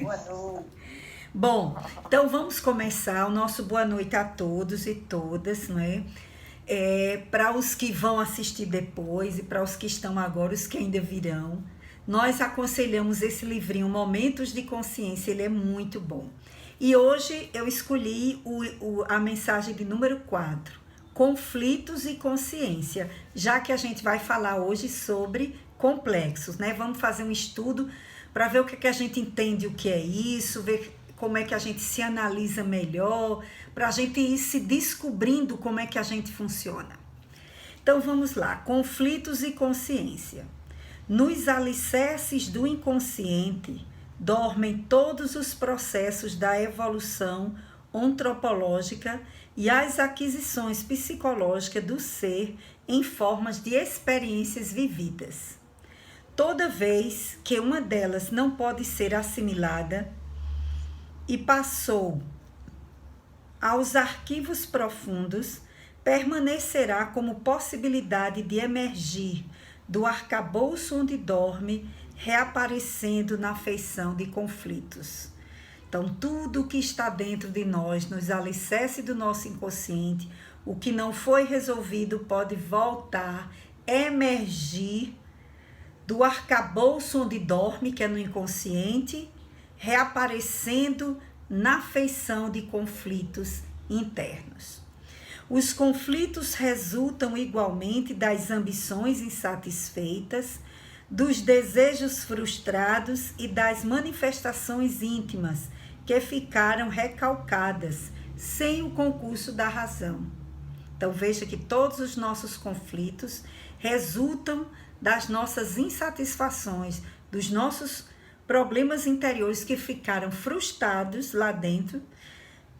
Boa noite. Bom, então vamos começar o nosso boa noite a todos e todas, não é? Para os que vão assistir depois e para os que estão agora, os que ainda virão, nós aconselhamos esse livrinho Momentos de Consciência, ele é muito bom. E hoje eu escolhi a mensagem de número 4, Conflitos e Consciência, já que a gente vai falar hoje sobre complexos, né? Vamos fazer um estudo para ver o que a gente entende, o que é isso, ver como é que a gente se analisa melhor, para a gente ir se descobrindo como é que a gente funciona. Então vamos lá, conflitos e consciência. Nos alicerces do inconsciente dormem todos os processos da evolução antropológica e as aquisições psicológicas do ser em formas de experiências vividas. Toda vez que uma delas não pode ser assimilada e passou aos arquivos profundos, permanecerá como possibilidade de emergir do arcabouço onde dorme, reaparecendo na feição de conflitos. Então, tudo que está dentro de nós, nos alicerce do nosso inconsciente, o que não foi resolvido pode voltar, emergir do arcabouço onde dorme, que é no inconsciente, reaparecendo na feição de conflitos internos. Os conflitos resultam igualmente das ambições insatisfeitas, dos desejos frustrados e das manifestações íntimas que ficaram recalcadas sem o concurso da razão. Então veja que todos os nossos conflitos resultam das nossas insatisfações, dos nossos problemas interiores que ficaram frustrados lá dentro,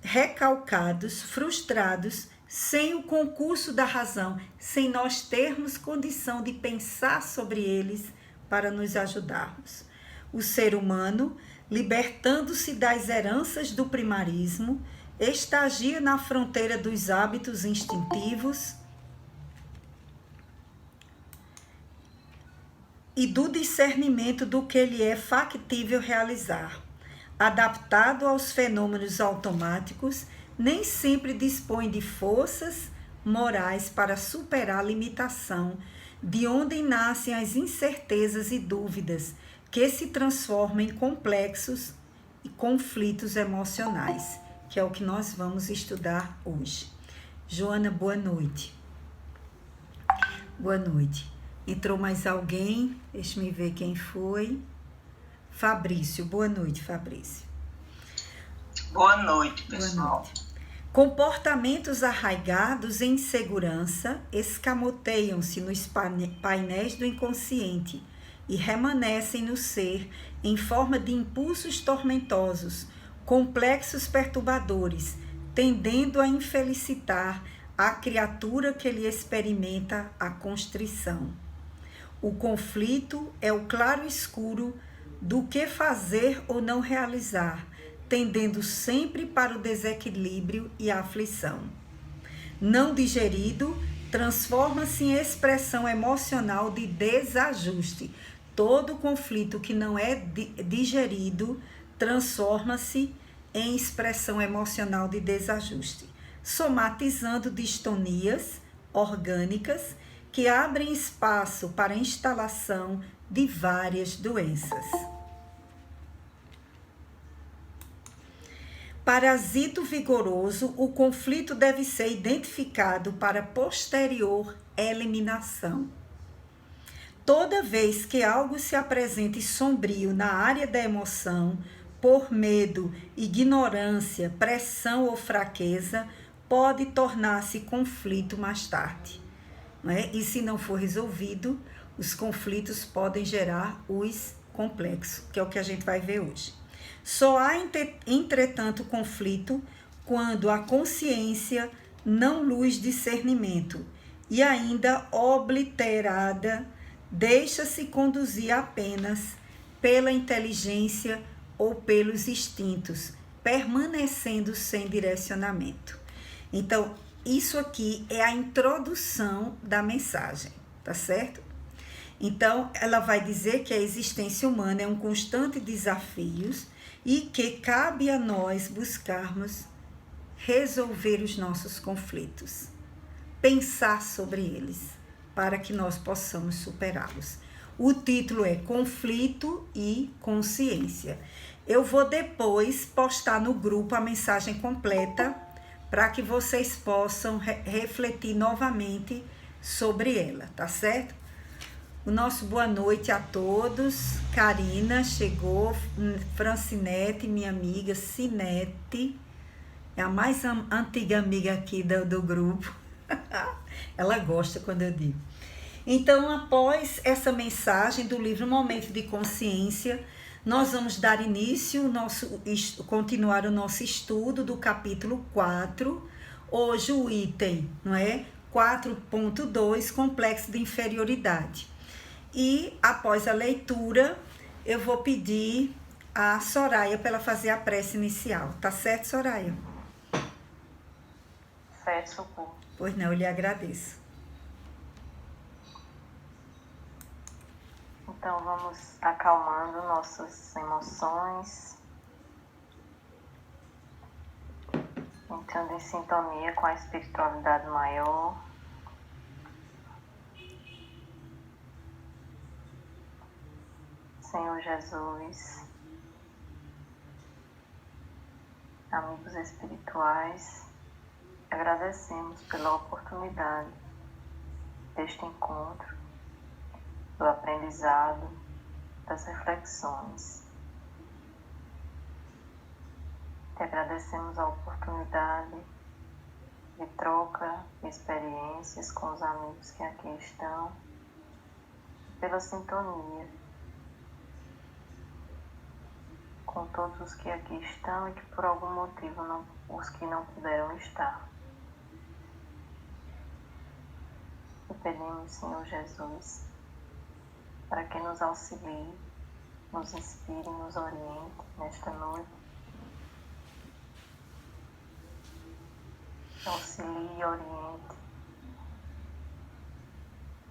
recalcados, frustrados, sem o concurso da razão, sem nós termos condição de pensar sobre eles para nos ajudarmos. O ser humano, libertando-se das heranças do primarismo, estagia na fronteira dos hábitos instintivos e do discernimento do que lhe é factível realizar. Adaptado aos fenômenos automáticos, nem sempre dispõe de forças morais para superar a limitação, de onde nascem as incertezas e dúvidas, que se transformam em complexos e conflitos emocionais, que é o que nós vamos estudar hoje. Joana, boa noite. Boa noite. Entrou mais alguém? Deixa-me ver quem foi. Fabrício. Boa noite, Fabrício. Boa noite, pessoal. Boa noite. Comportamentos arraigados em insegurança escamoteiam-se nos painéis do inconsciente e remanescem no ser em forma de impulsos tormentosos, complexos perturbadores, tendendo a infelicitar a criatura que lhe experimenta a constrição. O conflito é o claro escuro do que fazer ou não realizar, tendendo sempre para o desequilíbrio e a aflição. Não digerido, transforma-se em expressão emocional de desajuste. Todo conflito que não é digerido transforma-se em expressão emocional de desajuste, somatizando distonias orgânicas que abrem espaço para a instalação de várias doenças. Parasito vigoroso, o conflito deve ser identificado para posterior eliminação. Toda vez que algo se apresente sombrio na área da emoção, por medo, ignorância, pressão ou fraqueza, pode tornar-se conflito mais tarde. Não é? E se não for resolvido, os conflitos podem gerar os complexos, que é o que a gente vai ver hoje. Só há, entretanto, conflito quando a consciência não luz discernimento e ainda obliterada deixa-se conduzir apenas pela inteligência ou pelos instintos, permanecendo sem direcionamento. Então, isso aqui é a introdução da mensagem, tá certo? Então, ela vai dizer que a existência humana é um constante desafio e que cabe a nós buscarmos resolver os nossos conflitos, pensar sobre eles, para que nós possamos superá-los. O título é Conflito e Consciência. Eu vou depois postar no grupo a mensagem completa para que vocês possam refletir novamente sobre ela, tá certo? O nosso boa noite a todos. Karina chegou, Francinete, minha amiga, Cinete, é a mais antiga amiga aqui do grupo. Ela gosta quando eu digo. Então, após essa mensagem do livro Momento de Consciência, nós vamos dar início, continuar o nosso estudo do capítulo 4. Hoje o item, não é? 4.2, Complexo de Inferioridade. E após a leitura, eu vou pedir a Soraya para ela fazer a prece inicial. Tá certo, Soraya? Certo, Socorro. Pois não, eu lhe agradeço. Então, vamos acalmando nossas emoções, entrando em sintonia com a espiritualidade maior. Senhor Jesus, amigos espirituais, agradecemos pela oportunidade deste encontro, do aprendizado, das reflexões. Te agradecemos a oportunidade de troca de experiências com os amigos que aqui estão, pela sintonia com todos os que aqui estão e que por algum motivo os que não puderam estar. E pedimos, Senhor Jesus, para que nos auxilie, nos inspire, nos oriente nesta noite. Auxilie e oriente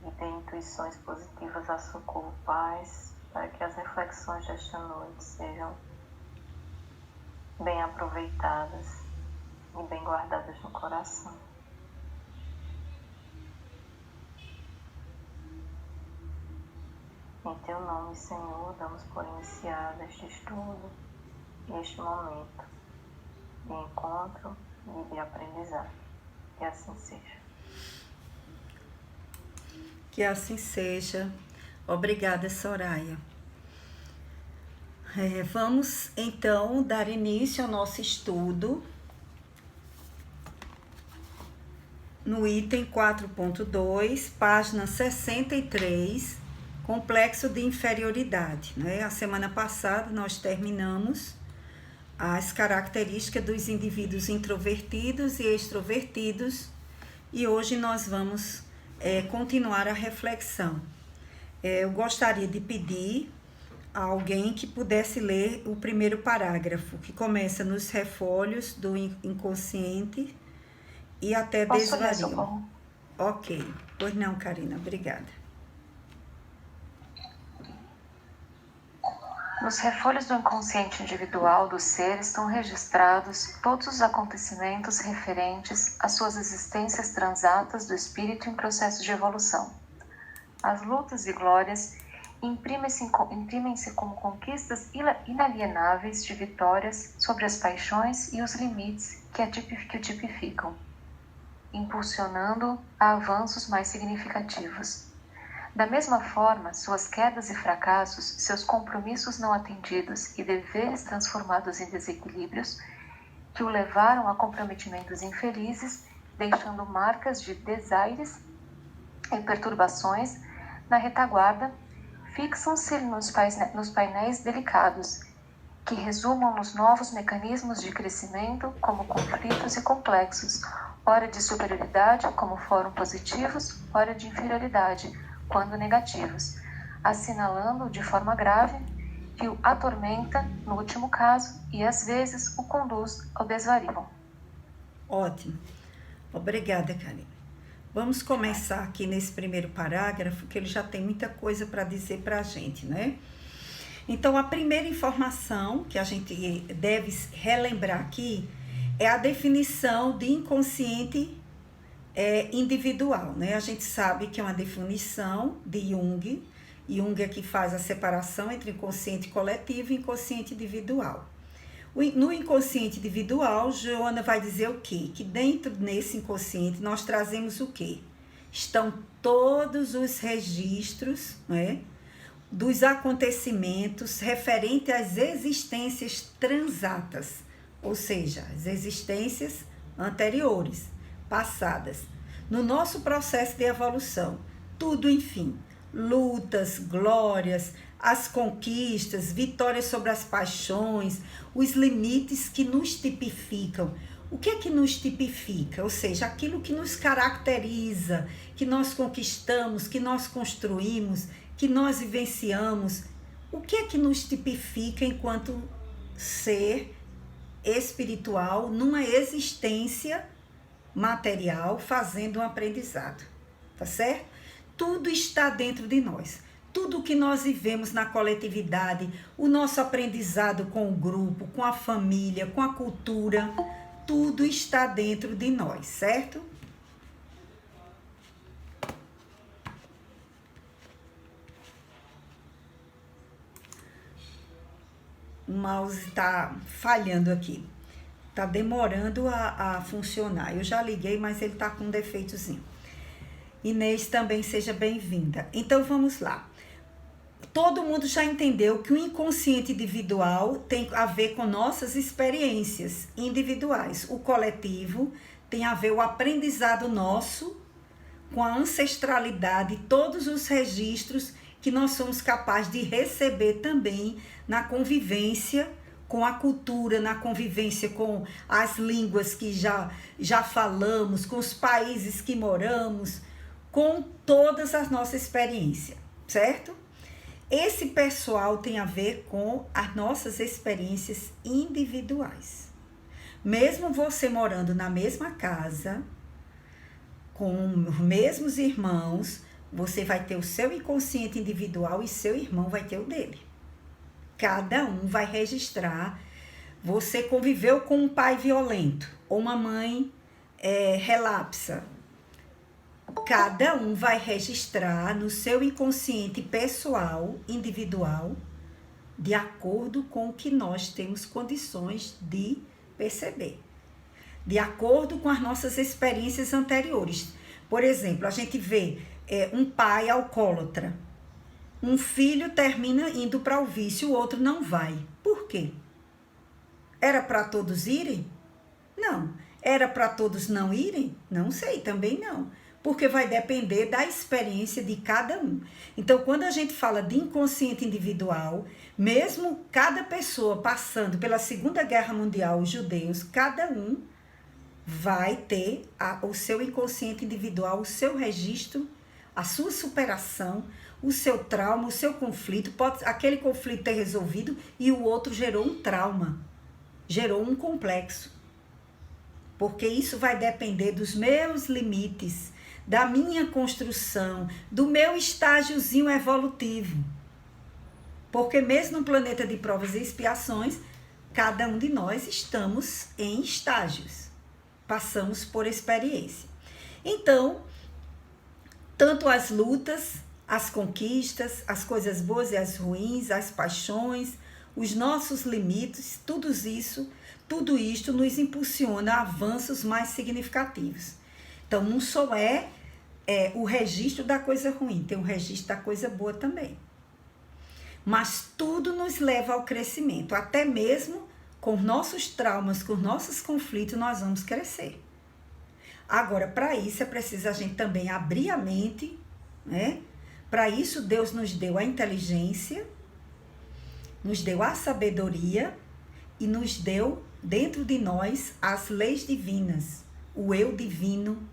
e dê intuições positivas a Socorro Paz, para que as reflexões desta noite sejam bem aproveitadas e bem guardadas no coração. Em Teu nome, Senhor, damos por iniciado este estudo e este momento de encontro e de aprendizado. Que assim seja. Que assim seja. Obrigada, Soraya. Vamos, então, dar início ao nosso estudo no item 4.2, página 63, Complexo de Inferioridade. A semana passada nós terminamos as características dos indivíduos introvertidos e extrovertidos e hoje nós vamos continuar a reflexão. Eu gostaria de pedir a alguém que pudesse ler o primeiro parágrafo, que começa nos refólhos do inconsciente e até desvario. Ok. Pois não, Karina, obrigada. Nos refólhios do inconsciente individual do ser estão registrados todos os acontecimentos referentes às suas existências transatas do espírito em processo de evolução. As lutas e glórias imprimem-se como conquistas inalienáveis de vitórias sobre as paixões e os limites que o tipificam, impulsionando a avanços mais significativos. Da mesma forma, suas quedas e fracassos, seus compromissos não atendidos e deveres transformados em desequilíbrios, que o levaram a comprometimentos infelizes, deixando marcas de desaires e perturbações na retaguarda, fixam-se nos painéis delicados, que resumam nos novos mecanismos de crescimento como conflitos e complexos, ora de superioridade, como foram positivos, ora de inferioridade, quando negativos, assinalando de forma grave que o atormenta, no último caso, e às vezes o conduz ao desvario. Ótimo. Obrigada, Karina. Vamos começar aqui nesse primeiro parágrafo, que ele já tem muita coisa para dizer para a gente, né? Então, a primeira informação que a gente deve relembrar aqui é a definição de inconsciente individual, né? A gente sabe que é uma definição de Jung. Jung é que faz a separação entre inconsciente coletivo e inconsciente individual. No inconsciente individual, Joana vai dizer o quê? Que dentro desse inconsciente nós trazemos o quê? Estão todos os registros, né, dos acontecimentos referentes às existências transatas, ou seja, as existências anteriores, passadas, no nosso processo de evolução. Tudo, enfim, lutas, glórias, as conquistas, vitórias sobre as paixões, os limites que nos tipificam. O que é que nos tipifica? Ou seja, aquilo que nos caracteriza, que nós conquistamos, que nós construímos, que nós vivenciamos. O que é que nos tipifica enquanto ser espiritual numa existência material fazendo um aprendizado, tá certo? Tudo está dentro de nós. Tudo que nós vivemos na coletividade, o nosso aprendizado com o grupo, com a família, com a cultura, tudo está dentro de nós, certo? O mouse está falhando aqui. Está demorando a funcionar. Eu já liguei, mas ele está com um defeitozinho. Inês, também seja bem-vinda. Então, vamos lá. Todo mundo já entendeu que o inconsciente individual tem a ver com nossas experiências individuais. O coletivo tem a ver o aprendizado nosso com a ancestralidade, todos os registros que nós somos capazes de receber também na convivência com a cultura, na convivência com as línguas que já falamos, com os países que moramos, com todas as nossas experiências, certo? Esse pessoal tem a ver com as nossas experiências individuais. Mesmo você morando na mesma casa, com os mesmos irmãos, você vai ter o seu inconsciente individual e seu irmão vai ter o dele. Cada um vai registrar. Você conviveu com um pai violento ou uma mãe relapsa. Cada um vai registrar no seu inconsciente pessoal, individual, de acordo com o que nós temos condições de perceber. De acordo com as nossas experiências anteriores. Por exemplo, a gente vê um pai alcoólatra. Um filho termina indo para o vício, o outro não vai. Por quê? Era para todos irem? Não. Era para todos não irem? Não sei, também não. Porque vai depender da experiência de cada um. Então, quando a gente fala de inconsciente individual, mesmo cada pessoa passando pela Segunda Guerra Mundial, os judeus, cada um vai ter o seu inconsciente individual, o seu registro, a sua superação, o seu trauma, o seu conflito. Pode aquele conflito ter resolvido e o outro gerou um trauma, gerou um complexo. Porque isso vai depender dos meus limites, da minha construção, do meu estágiozinho evolutivo. Porque mesmo no planeta de provas e expiações, cada um de nós estamos em estágios. Passamos por experiência. Então, tanto as lutas, as conquistas, as coisas boas e as ruins, as paixões, os nossos limites, tudo isto nos impulsiona a avanços mais significativos. Então, não só o registro da coisa ruim, tem o registro da coisa boa também. Mas tudo nos leva ao crescimento, até mesmo com nossos traumas, com nossos conflitos, nós vamos crescer. Agora, para isso é preciso a gente também abrir a mente, né? Para isso, Deus nos deu a inteligência, nos deu a sabedoria e nos deu dentro de nós as leis divinas, o eu divino,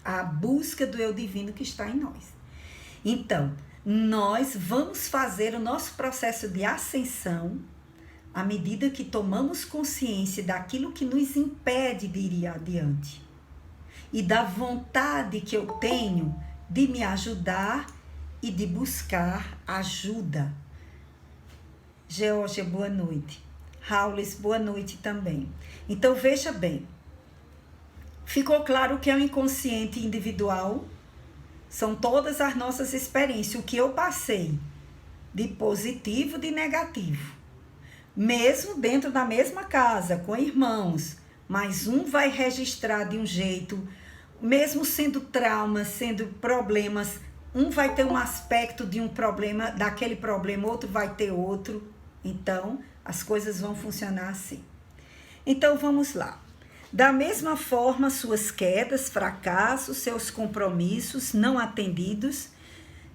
a busca do eu divino que está em nós. Então, nós vamos fazer o nosso processo de ascensão à medida que tomamos consciência daquilo que nos impede de ir adiante. e da vontade que eu tenho de me ajudar e de buscar ajuda. Georgia, boa noite. Raules, boa noite também. Então, veja bem. Ficou claro que é o inconsciente individual? São todas as nossas experiências, o que eu passei de positivo, de negativo. Mesmo dentro da mesma casa, com irmãos, mas um vai registrar de um jeito, mesmo sendo traumas, sendo problemas, um vai ter um aspecto de um problema, daquele problema, outro vai ter outro. Então, as coisas vão funcionar assim. Então, vamos lá. Da mesma forma, suas quedas, fracassos, seus compromissos não atendidos.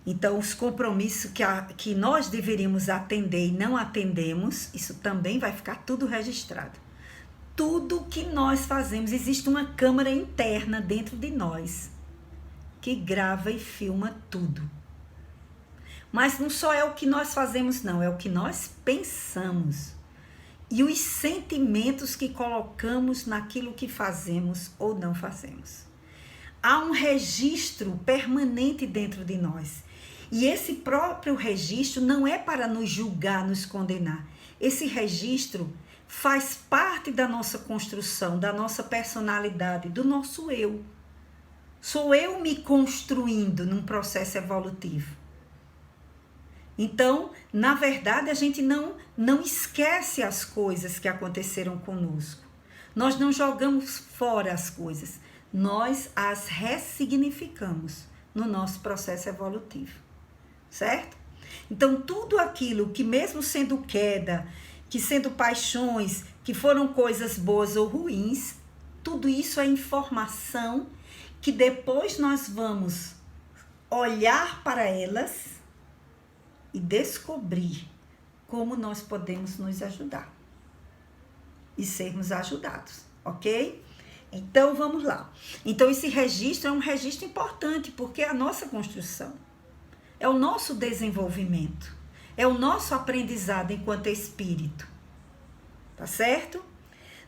Então, os compromissos que nós deveríamos atender e não atendemos, isso também vai ficar tudo registrado. Tudo que nós fazemos, existe uma câmera interna dentro de nós que grava e filma tudo. Mas não só é o que nós fazemos, não, é o que nós pensamos. E os sentimentos que colocamos naquilo que fazemos ou não fazemos. Há um registro permanente dentro de nós. E esse próprio registro não é para nos julgar, nos condenar. Esse registro faz parte da nossa construção, da nossa personalidade, do nosso eu. Sou eu me construindo num processo evolutivo. Então, na verdade, a gente não esquece as coisas que aconteceram conosco. Nós não jogamos fora as coisas. Nós as ressignificamos no nosso processo evolutivo. Certo? Então, tudo aquilo que mesmo sendo queda, que sendo paixões, que foram coisas boas ou ruins, tudo isso é informação que depois nós vamos olhar para elas e descobrir como nós podemos nos ajudar e sermos ajudados, ok? Então, vamos lá. Então, esse registro é um registro importante, porque é a nossa construção, é o nosso desenvolvimento, é o nosso aprendizado enquanto espírito, tá certo?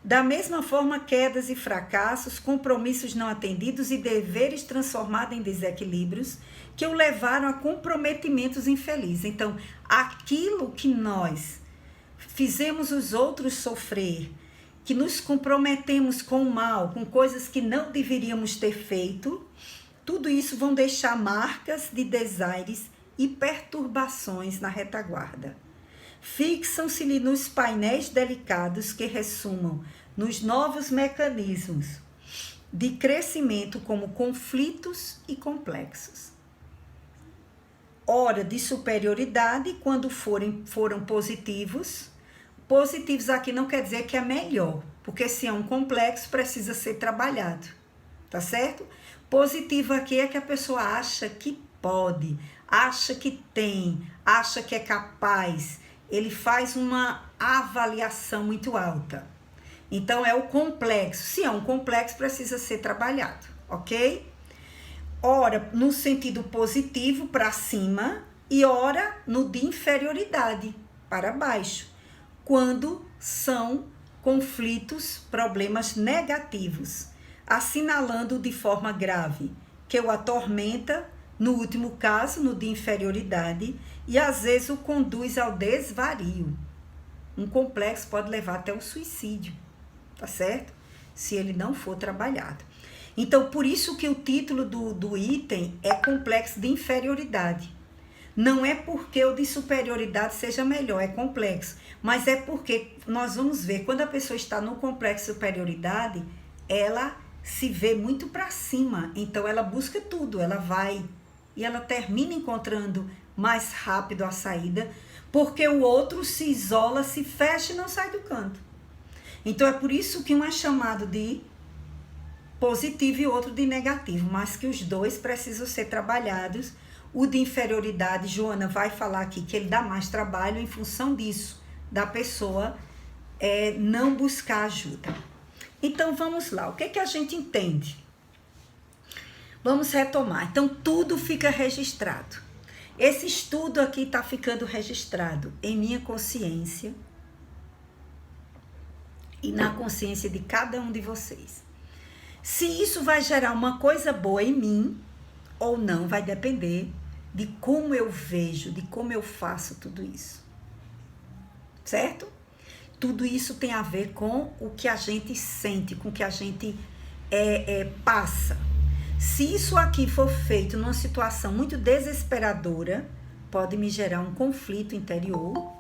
Da mesma forma, quedas e fracassos, compromissos não atendidos e deveres transformados em desequilíbrios que o levaram a comprometimentos infelizes. Então, aquilo que nós fizemos os outros sofrer, que nos comprometemos com o mal, com coisas que não deveríamos ter feito, tudo isso vão deixar marcas de desaires e perturbações na retaguarda. Fixam-se-lhe nos painéis delicados que ressumam nos novos mecanismos de crescimento como conflitos e complexos. Ora de superioridade quando foram positivos. Positivos aqui não quer dizer que é melhor, porque se é um complexo precisa ser trabalhado, tá certo? Positivo aqui é que a pessoa acha que pode, acha que tem, acha que é capaz. Ele faz uma avaliação muito alta. Então, é o complexo. Se é um complexo, precisa ser trabalhado, ok? Ora, no sentido positivo, para cima, e ora, no de inferioridade, para baixo, quando são conflitos, problemas negativos, assinalando de forma grave, que o atormenta, no último caso, no de inferioridade, e às vezes o conduz ao desvario. Um complexo pode levar até o suicídio, tá certo? Se ele não for trabalhado. Então, por isso que o título do item é complexo de inferioridade. Não é porque o de superioridade seja melhor, é complexo, mas é porque nós vamos ver, quando a pessoa está no complexo de superioridade, ela se vê muito para cima, então ela busca tudo, ela vai e ela termina encontrando mais rápido a saída, porque o outro se isola, se fecha e não sai do canto. Então é por isso que um é chamado de positivo e outro de negativo, mas que os dois precisam ser trabalhados. O de inferioridade, Joana vai falar aqui que ele dá mais trabalho em função disso, da pessoa não buscar ajuda. Então vamos lá, o que que a gente entende? Vamos retomar. Então tudo fica registrado. Esse estudo aqui está ficando registrado em minha consciência e na consciência de cada um de vocês. Se isso vai gerar uma coisa boa em mim ou não, vai depender de como eu vejo, de como eu faço tudo isso. Certo? Tudo isso tem a ver com o que a gente sente, com o que a gente passa. Se isso aqui for feito numa situação muito desesperadora, pode me gerar um conflito interior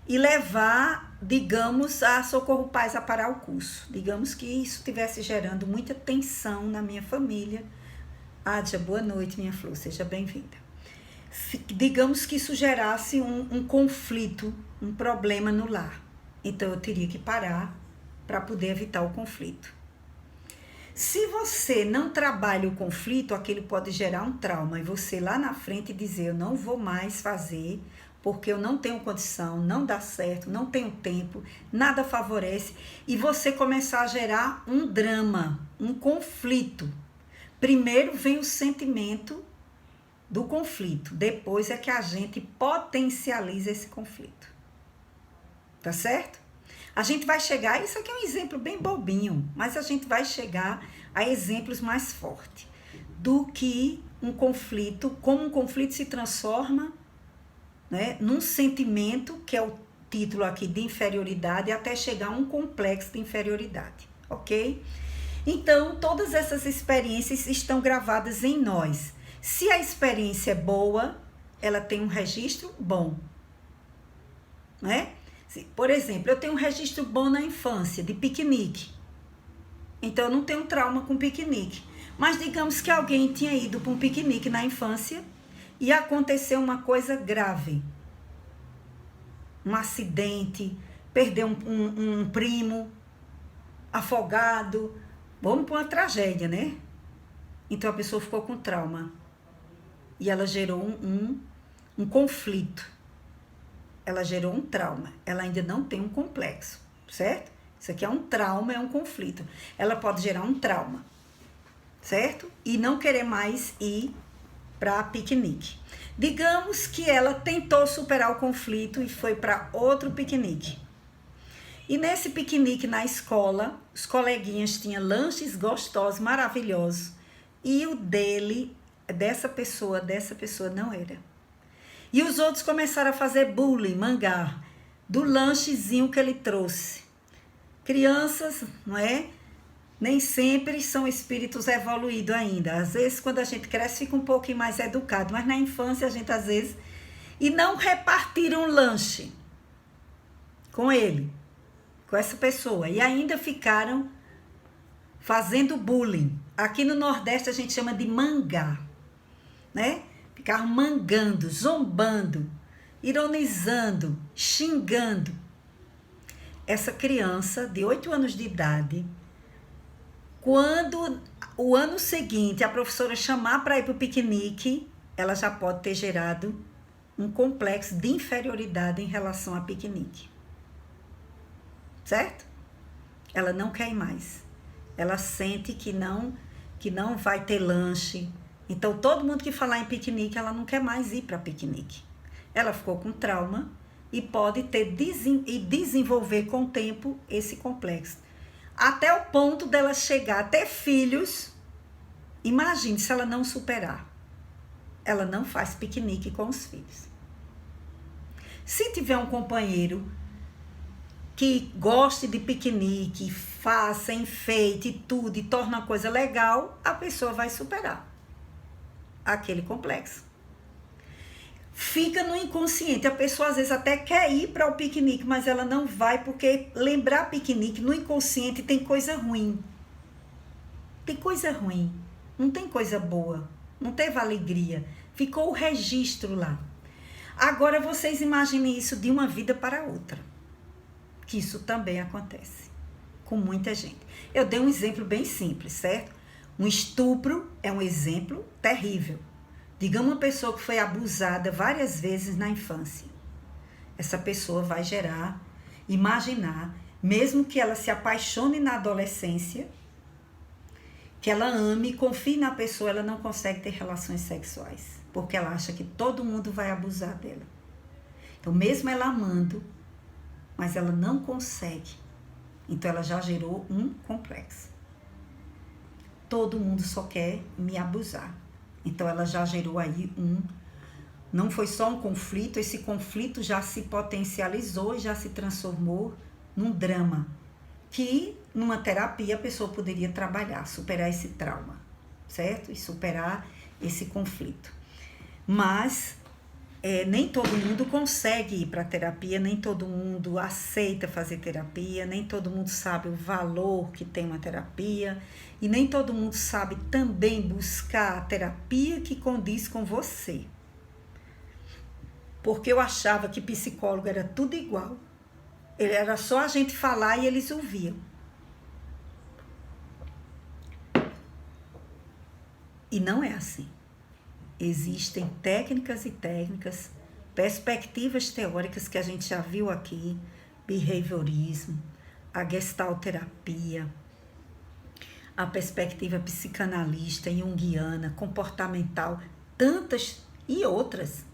e levar, digamos, a Socorro Paz a parar o curso. Digamos que isso estivesse gerando muita tensão na minha família. Adja, boa noite, minha flor, seja bem-vinda. Digamos que isso gerasse um conflito, um problema no lar. Então, eu teria que parar para poder evitar o conflito. Se você não trabalha o conflito, aquilo pode gerar um trauma. E você lá na frente dizer, eu não vou mais fazer, porque eu não tenho condição, não dá certo, não tenho tempo, nada favorece. E você começar a gerar um drama, um conflito. Primeiro vem o sentimento do conflito. Depois é que a gente potencializa esse conflito. Tá certo? A gente vai chegar, isso aqui é um exemplo bem bobinho, mas a gente vai chegar a exemplos mais fortes do que um conflito, como um conflito se transforma, né, num sentimento, que é o título aqui de inferioridade, até chegar a um complexo de inferioridade, ok? Então, todas essas experiências estão gravadas em nós. Se a experiência é boa, ela tem um registro bom, né? Por exemplo, eu tenho um registro bom na infância, de piquenique. Então, eu não tenho trauma com piquenique. Mas digamos que alguém tinha ido para um piquenique na infância e aconteceu uma coisa grave. Um acidente, perdeu um primo, afogado. Vamos para uma tragédia, né? Então, a pessoa ficou com trauma. E ela gerou um conflito. Ela gerou um trauma. Ela ainda não tem um complexo, certo? Isso aqui é um trauma, é um conflito. Ela pode gerar um trauma, certo? E não querer mais ir para piquenique. Digamos que ela tentou superar o conflito e foi para outro piquenique. E nesse piquenique na escola, os coleguinhas tinham lanches gostosos, maravilhosos. E o dessa pessoa não era. E os outros começaram a fazer bullying, mangar, do lanchezinho que ele trouxe. Crianças, não é? Nem sempre são espíritos evoluídos ainda. Às vezes, quando a gente cresce, fica um pouquinho mais educado. Mas na infância, a gente às vezes... E não repartiram lanche com ele, com essa pessoa. E ainda ficaram fazendo bullying. Aqui no Nordeste, a gente chama de mangar, né? Ficaram mangando, zombando, ironizando, xingando. Essa criança de 8 anos de idade, quando o ano seguinte a professora chamar para ir para o piquenique, ela já pode ter gerado um complexo de inferioridade em relação a piquenique. Certo? Ela não quer ir mais. Ela sente que não vai ter lanche. Então, todo mundo que falar em piquenique, ela não quer mais ir para piquenique. Ela ficou com trauma e pode desenvolver com o tempo esse complexo. Até o ponto dela chegar a ter filhos. Imagine se ela não superar. Ela não faz piquenique com os filhos. Se tiver um companheiro que goste de piquenique, faça, enfeite tudo e torna a coisa legal, a pessoa vai superar aquele complexo. Fica no inconsciente. A pessoa às vezes até quer ir para o piquenique, mas ela não vai porque lembrar piquenique no inconsciente tem coisa ruim. Tem coisa ruim. Não tem coisa boa. Não teve alegria. Ficou o registro lá. Agora vocês imaginem isso de uma vida para outra. Que isso também acontece com muita gente. Eu dei um exemplo bem simples, certo? Um estupro é um exemplo terrível. Digamos uma pessoa que foi abusada várias vezes na infância. Essa pessoa vai imaginar, mesmo que ela se apaixone na adolescência, que ela ame, confie na pessoa, ela não consegue ter relações sexuais, porque ela acha que todo mundo vai abusar dela. Então, mesmo ela amando, mas ela não consegue. Então, ela já gerou um complexo. todo mundo só quer me abusar. Então ela já gerou aí não foi só um conflito, esse conflito já se potencializou e já se transformou num drama, que numa terapia a pessoa poderia trabalhar, superar esse trauma, certo? E superar esse conflito. Mas nem todo mundo consegue ir para a terapia, nem todo mundo aceita fazer terapia, nem todo mundo sabe o valor que tem uma terapia e nem todo mundo sabe também buscar a terapia que condiz com você. Porque eu achava que psicólogo era tudo igual. Era só a gente falar e eles ouviam. E não é assim. Existem técnicas e técnicas, perspectivas teóricas que a gente já viu aqui, behaviorismo, a gestalterapia, a perspectiva psicanalista, junguiana, comportamental, tantas e outras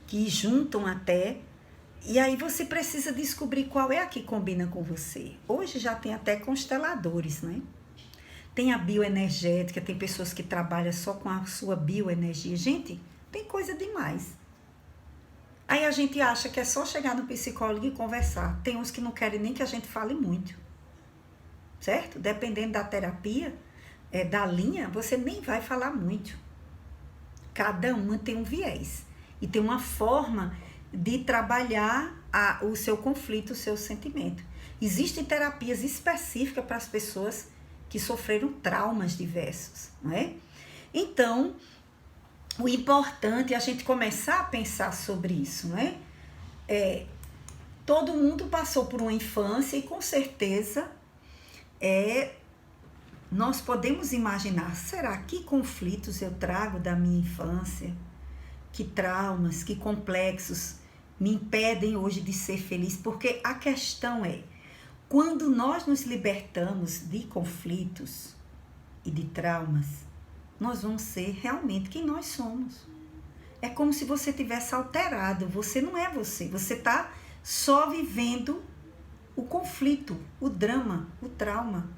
que juntam até, e aí você precisa descobrir qual é a que combina com você. Hoje já tem até consteladores, né? Tem a bioenergética, tem pessoas que trabalham só com a sua bioenergia. Gente, tem coisa demais. Aí a gente acha que é só chegar no psicólogo e conversar. Tem uns que não querem nem que a gente fale muito. Certo? Dependendo da terapia, da linha, você nem vai falar muito. Cada uma tem um viés. E tem uma forma de trabalhar o seu conflito, o seu sentimento. Existem terapias específicas para as pessoas que sofreram traumas diversos, não é? Então, o importante é a gente começar a pensar sobre isso, não é? Todo mundo passou por uma infância e com certeza nós podemos imaginar, será que conflitos eu trago da minha infância? Que traumas, que complexos me impedem hoje de ser feliz? Porque a questão é, quando nós nos libertamos de conflitos e de traumas, nós vamos ser realmente quem nós somos. É como se você tivesse alterado, você não é você, você está só vivendo o conflito, o drama, o trauma,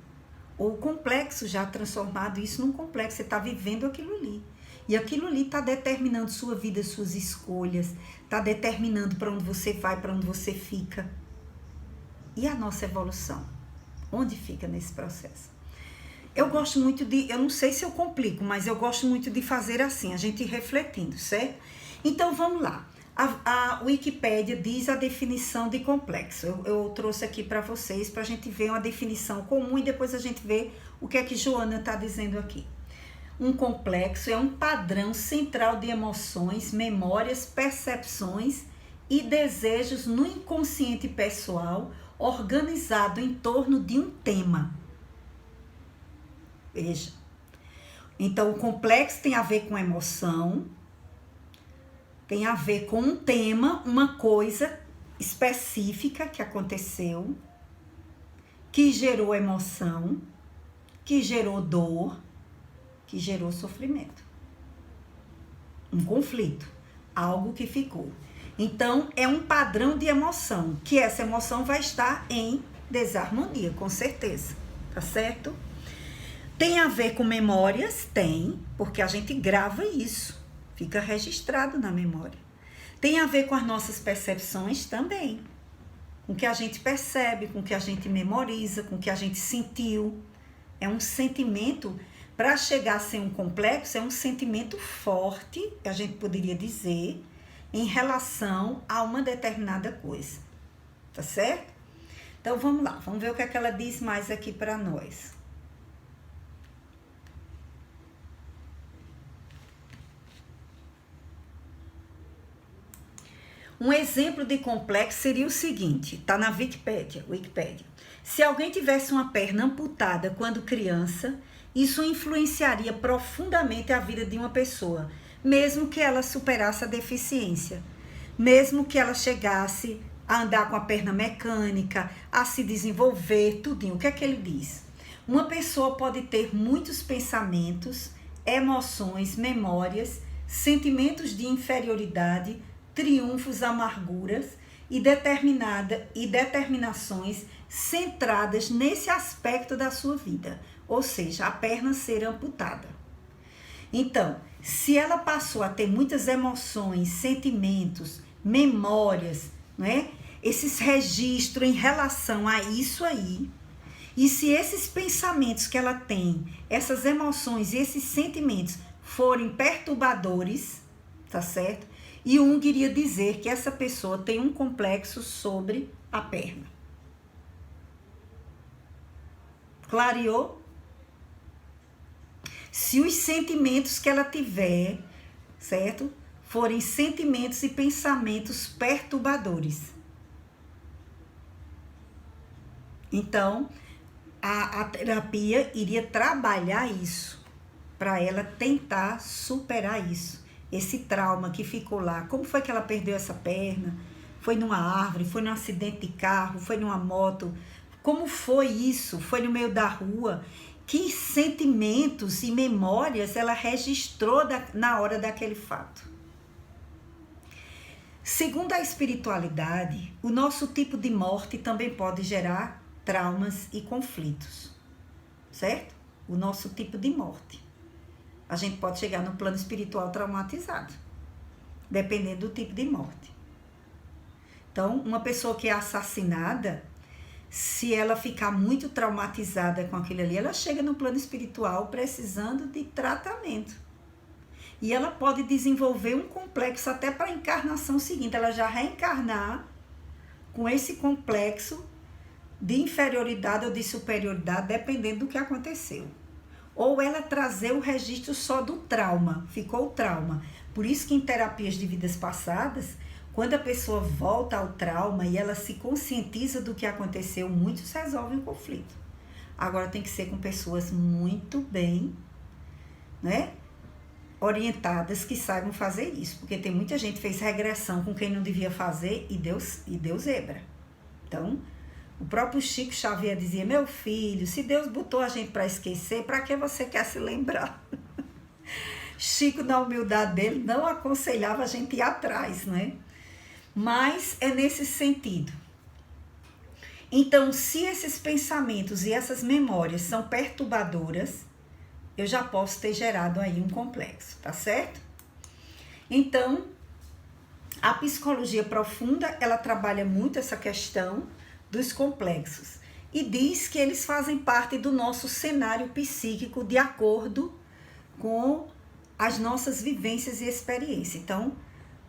ou o complexo já transformado isso num complexo, você está vivendo aquilo ali. E aquilo ali está determinando sua vida, suas escolhas, está determinando para onde você vai, para onde você fica. E a nossa evolução? Onde fica nesse processo? Eu gosto muito eu não sei se eu complico, mas eu gosto muito de fazer assim, a gente ir refletindo, certo? Então vamos lá. A Wikipédia diz a definição de complexo. Eu trouxe aqui para vocês, para a gente ver uma definição comum e depois a gente vê o que é que Joana está dizendo aqui. Um complexo é um padrão central de emoções, memórias, percepções e desejos no inconsciente pessoal, organizado em torno de um tema. Veja. Então, o complexo tem a ver com emoção, tem a ver com um tema, uma coisa específica que aconteceu, que gerou emoção, que gerou dor, que gerou sofrimento. Um conflito, algo que ficou. Então, é um padrão de emoção, que essa emoção vai estar em desarmonia, com certeza, tá certo? Tem a ver com memórias? Tem, porque a gente grava isso, fica registrado na memória. Tem a ver com as nossas percepções também, com o que a gente percebe, com o que a gente memoriza, com o que a gente sentiu. É um sentimento, para chegar a ser um complexo, é um sentimento forte, que a gente poderia dizer, em relação a uma determinada coisa, tá certo? Então vamos lá, vamos ver o que é que ela diz mais aqui para nós. Um exemplo de complexo seria o seguinte, tá na Wikipédia. Se alguém tivesse uma perna amputada quando criança, isso influenciaria profundamente a vida de uma pessoa, mesmo que ela superasse a deficiência, mesmo que ela chegasse a andar com a perna mecânica, a se desenvolver, tudinho. O que é que ele diz? Uma pessoa pode ter muitos pensamentos, emoções, memórias, sentimentos de inferioridade, triunfos, amarguras e determinações centradas nesse aspecto da sua vida, ou seja, a perna ser amputada. Então, se ela passou a ter muitas emoções, sentimentos, memórias, né? Esses registros em relação a isso aí, e se esses pensamentos que ela tem, essas emoções e esses sentimentos forem perturbadores, tá certo? Jung iria dizer que essa pessoa tem um complexo sobre a perna. Clareou? Se os sentimentos que ela tiver, certo? Forem sentimentos e pensamentos perturbadores. Então, a terapia iria trabalhar isso, para ela tentar superar isso. Esse trauma que ficou lá. Como foi que ela perdeu essa perna? Foi numa árvore? Foi num acidente de carro? Foi numa moto? Como foi isso? Foi no meio da rua? Que sentimentos e memórias ela registrou na hora daquele fato? Segundo a espiritualidade, o nosso tipo de morte também pode gerar traumas e conflitos, certo? O nosso tipo de morte. A gente pode chegar no plano espiritual traumatizado, dependendo do tipo de morte. Então, uma pessoa que é assassinada, se ela ficar muito traumatizada com aquilo ali, ela chega no plano espiritual precisando de tratamento. E ela pode desenvolver um complexo até para a encarnação seguinte, ela já reencarnar com esse complexo de inferioridade ou de superioridade, dependendo do que aconteceu. Ou ela trazer o registro só do trauma, ficou o trauma. Por isso que em terapias de vidas passadas, quando a pessoa volta ao trauma e ela se conscientiza do que aconteceu, muitos resolvem o conflito. Agora tem que ser com pessoas muito bem, né, orientadas, que saibam fazer isso. Porque tem muita gente que fez regressão com quem não devia fazer e deu zebra. Então, o próprio Chico Xavier dizia: meu filho, se Deus botou a gente para esquecer, para que você quer se lembrar? Chico, na humildade dele, não aconselhava a gente ir atrás, né? Mas é nesse sentido. Então, se esses pensamentos e essas memórias são perturbadoras, eu já posso ter gerado aí um complexo, tá certo? Então, a psicologia profunda, ela trabalha muito essa questão dos complexos e diz que eles fazem parte do nosso cenário psíquico de acordo com as nossas vivências e experiências. Então,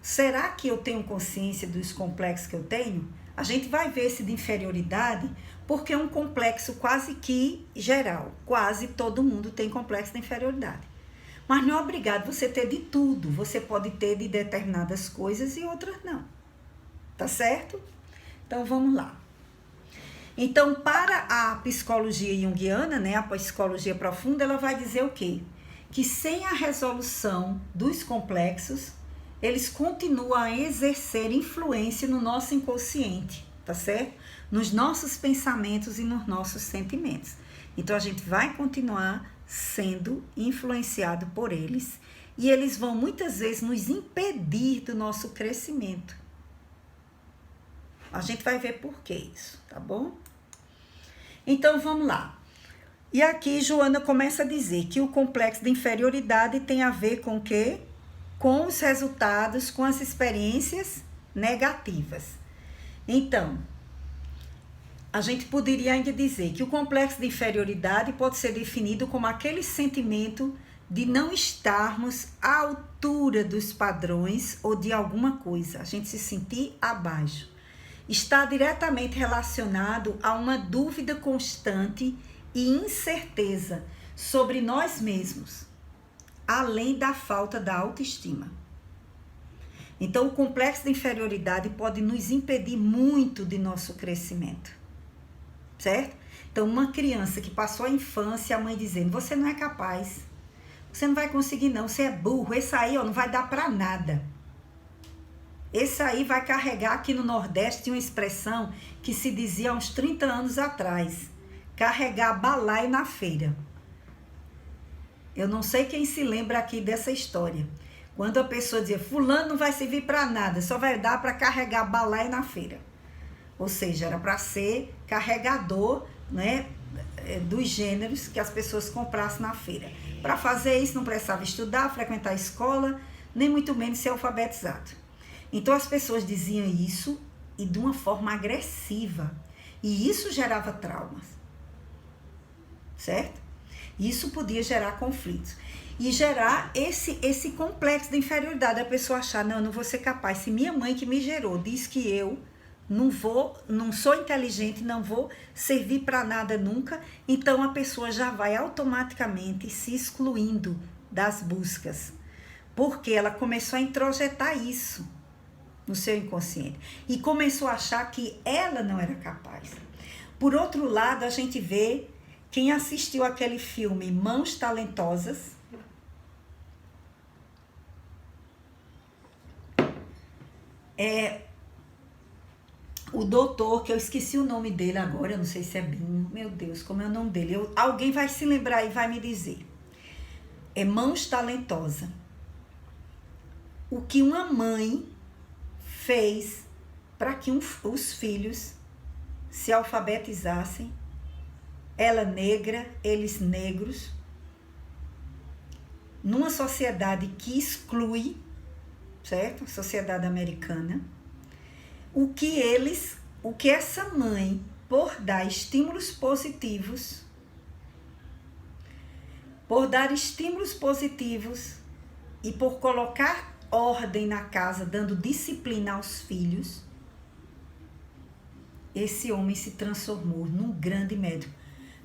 será que eu tenho consciência dos complexos que eu tenho? A gente vai ver esse de inferioridade porque é um complexo quase que geral. Quase todo mundo tem complexo de inferioridade. Mas não é obrigado você ter de tudo. Você pode ter de determinadas coisas e outras não. Tá certo? Então, vamos lá. Então, para a psicologia junguiana, né, a psicologia profunda, ela vai dizer o quê? Que sem a resolução dos complexos, eles continuam a exercer influência no nosso inconsciente, tá certo? Nos nossos pensamentos e nos nossos sentimentos. Então, a gente vai continuar sendo influenciado por eles e eles vão muitas vezes nos impedir do nosso crescimento. A gente vai ver por que isso, tá bom? Então, vamos lá. E aqui, Joana começa a dizer que o complexo de inferioridade tem a ver com o quê? Com os resultados, com as experiências negativas. Então, a gente poderia ainda dizer que o complexo de inferioridade pode ser definido como aquele sentimento de não estarmos à altura dos padrões ou de alguma coisa, a gente se sentir abaixo. Está diretamente relacionado a uma dúvida constante e incerteza sobre nós mesmos, além da falta da autoestima. Então, o complexo de inferioridade pode nos impedir muito de nosso crescimento, certo? Então, uma criança que passou a infância, a mãe dizendo: você não é capaz, você não vai conseguir não, você é burro, esse aí ó, não vai dar para nada. Esse aí vai carregar, aqui no Nordeste tinha uma expressão que se dizia há uns 30 anos atrás: carregar balaio na feira. Eu não sei quem se lembra aqui dessa história. Quando a pessoa dizia, fulano não vai servir para nada, só vai dar para carregar balaia na feira. Ou seja, era para ser carregador, né, dos gêneros que as pessoas comprassem na feira. Para fazer isso não precisava estudar, frequentar a escola, nem muito menos ser alfabetizado. Então as pessoas diziam isso e de uma forma agressiva. E isso gerava traumas. Certo? Isso podia gerar conflitos. E gerar esse complexo de inferioridade. A pessoa achar, não vou ser capaz. Se minha mãe que me gerou diz que eu não sou inteligente, não vou servir para nada nunca, então a pessoa já vai automaticamente se excluindo das buscas. Porque ela começou a introjetar isso no seu inconsciente. E começou a achar que ela não era capaz. Por outro lado, a gente vê quem assistiu aquele filme Mãos Talentosas. O doutor, que eu esqueci o nome dele agora, eu não sei se é Binho, meu Deus, como é o nome dele? Alguém vai se lembrar e vai me dizer. É Mãos Talentosa. O que uma mãe fez para que os filhos se alfabetizassem, ela negra, eles negros, numa sociedade que exclui, certo? Sociedade americana. O que essa mãe, por dar estímulos positivos, e por colocar ordem na casa, dando disciplina aos filhos, esse homem se transformou num grande médico.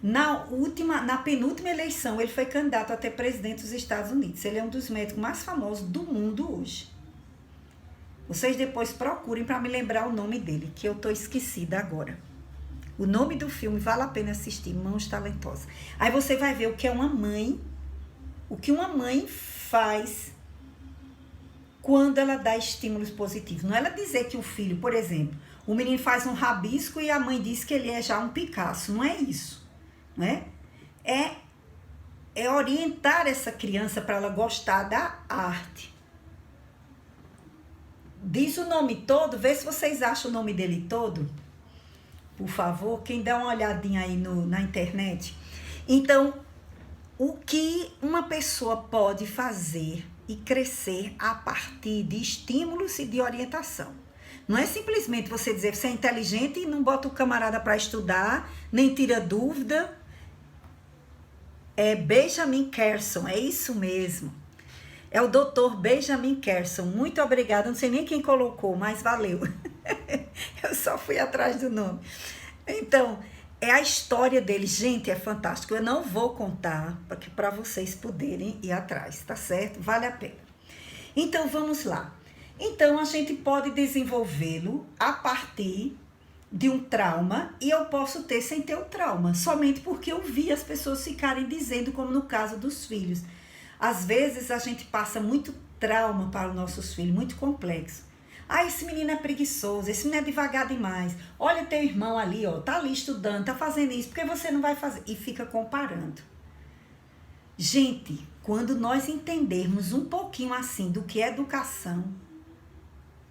Na penúltima eleição, ele foi candidato a ter presidente dos Estados Unidos. Ele é um dos médicos mais famosos do mundo hoje. Vocês depois procurem para me lembrar o nome dele, que eu estou esquecida agora. O nome do filme vale a pena assistir, Mãos Talentosas. Aí você vai ver o que uma mãe faz quando ela dá estímulos positivos. Não é ela dizer que o filho, por exemplo, o menino faz um rabisco e a mãe diz que ele é já um Picasso. Não é isso, né? É orientar essa criança para ela gostar da arte. Diz o nome todo, vê se vocês acham o nome dele todo. Por favor, quem dá uma olhadinha aí na internet. Então, o que uma pessoa pode fazer e crescer a partir de estímulos e de orientação. Não é simplesmente você dizer que você é inteligente e não bota o camarada para estudar, nem tira dúvida. É Benjamin Carson, é isso mesmo. É o doutor Benjamin Carson. Muito obrigada. Não sei nem quem colocou, mas valeu. Eu só fui atrás do nome. Então, é a história dele. Gente, é fantástico. Eu não vou contar para vocês poderem ir atrás, tá certo? Vale a pena. Então, vamos lá. Então, a gente pode desenvolvê-lo a partir de um trauma e eu posso ter sem ter o trauma, somente porque eu vi as pessoas ficarem dizendo, como no caso dos filhos. Às vezes a gente passa muito trauma para os nossos filhos, muito complexo. Ah, esse menino é preguiçoso, esse menino é devagar demais. Olha teu irmão ali, ó, tá ali estudando, tá fazendo isso, por que você não vai fazer? E fica comparando. Gente, quando nós entendermos um pouquinho assim do que é educação,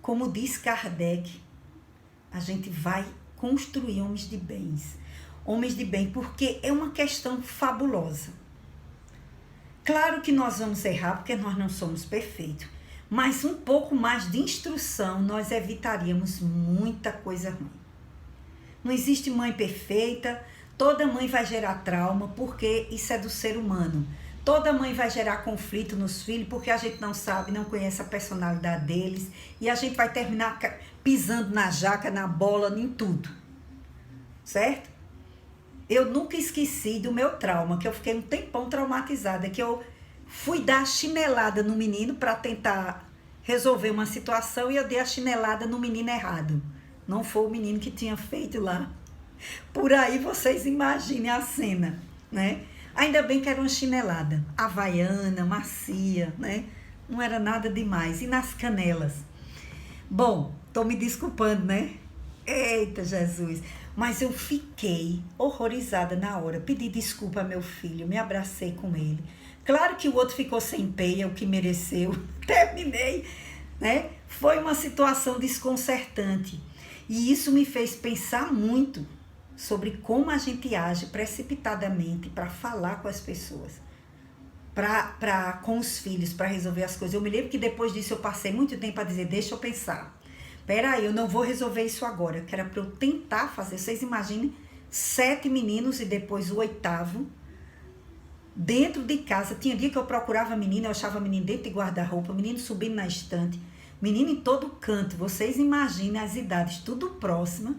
como diz Kardec, a gente vai construir homens de bens. Homens de bem, porque é uma questão fabulosa. Claro que nós vamos errar, porque nós não somos perfeitos. Mas um pouco mais de instrução, nós evitaríamos muita coisa ruim. Não existe mãe perfeita, toda mãe vai gerar trauma, porque isso é do ser humano. Toda mãe vai gerar conflito nos filhos, porque a gente não sabe, não conhece a personalidade deles, e a gente vai terminar pisando na jaca, na bola, em tudo. Certo? Eu nunca esqueci do meu trauma, que eu fiquei um tempão traumatizada, que eu fui dar chinelada no menino para tentar resolver uma situação e eu dei a chinelada no menino errado. Não foi o menino que tinha feito lá. Por aí vocês imaginem a cena, né? Ainda bem que era uma chinelada havaiana, macia, né? Não era nada demais. E nas canelas? Bom, tô me desculpando, né? Eita, Jesus! Mas eu fiquei horrorizada na hora. Pedi desculpa ao meu filho, me abracei com ele. Claro que o outro ficou sem peia, o que mereceu. Terminei, né? Foi uma situação desconcertante. E isso me fez pensar muito sobre como a gente age precipitadamente para falar com as pessoas, com os filhos, para resolver as coisas. Eu me lembro que depois disso eu passei muito tempo a dizer, deixa eu pensar. Peraí, eu não vou resolver isso agora, que era para eu tentar fazer. Vocês imaginem, 7 meninos e depois o 8º, dentro de casa. Tinha dia que eu procurava menino, eu achava menino dentro de guarda-roupa, menino subindo na estante, menino em todo canto. Vocês imaginem as idades, tudo próxima.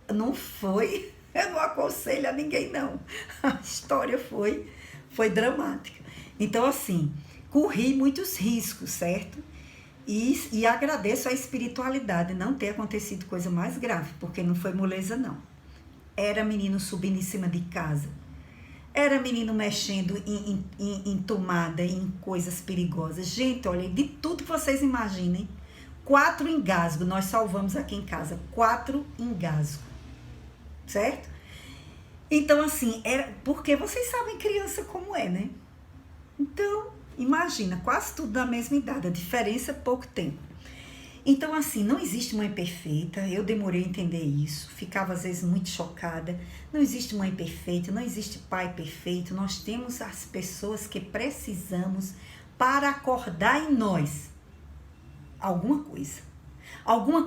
Não foi, eu não aconselho a ninguém não. A história foi dramática. Então assim, corri muitos riscos, certo? E agradeço a espiritualidade não ter acontecido coisa mais grave, porque não foi moleza não. Era menino subindo em cima de casa. Era menino mexendo em tomada, em coisas perigosas. Gente, olha, de tudo que vocês imaginem, 4 engasgos nós salvamos aqui em casa. 4 engasgos. Certo? Então, assim, porque vocês sabem criança como é, né? Então, imagina, quase tudo da mesma idade, a diferença é pouco tempo. Então, assim, não existe mãe perfeita, eu demorei a entender isso, ficava às vezes muito chocada. Não existe mãe perfeita, não existe pai perfeito, nós temos as pessoas que precisamos para acordar em nós alguma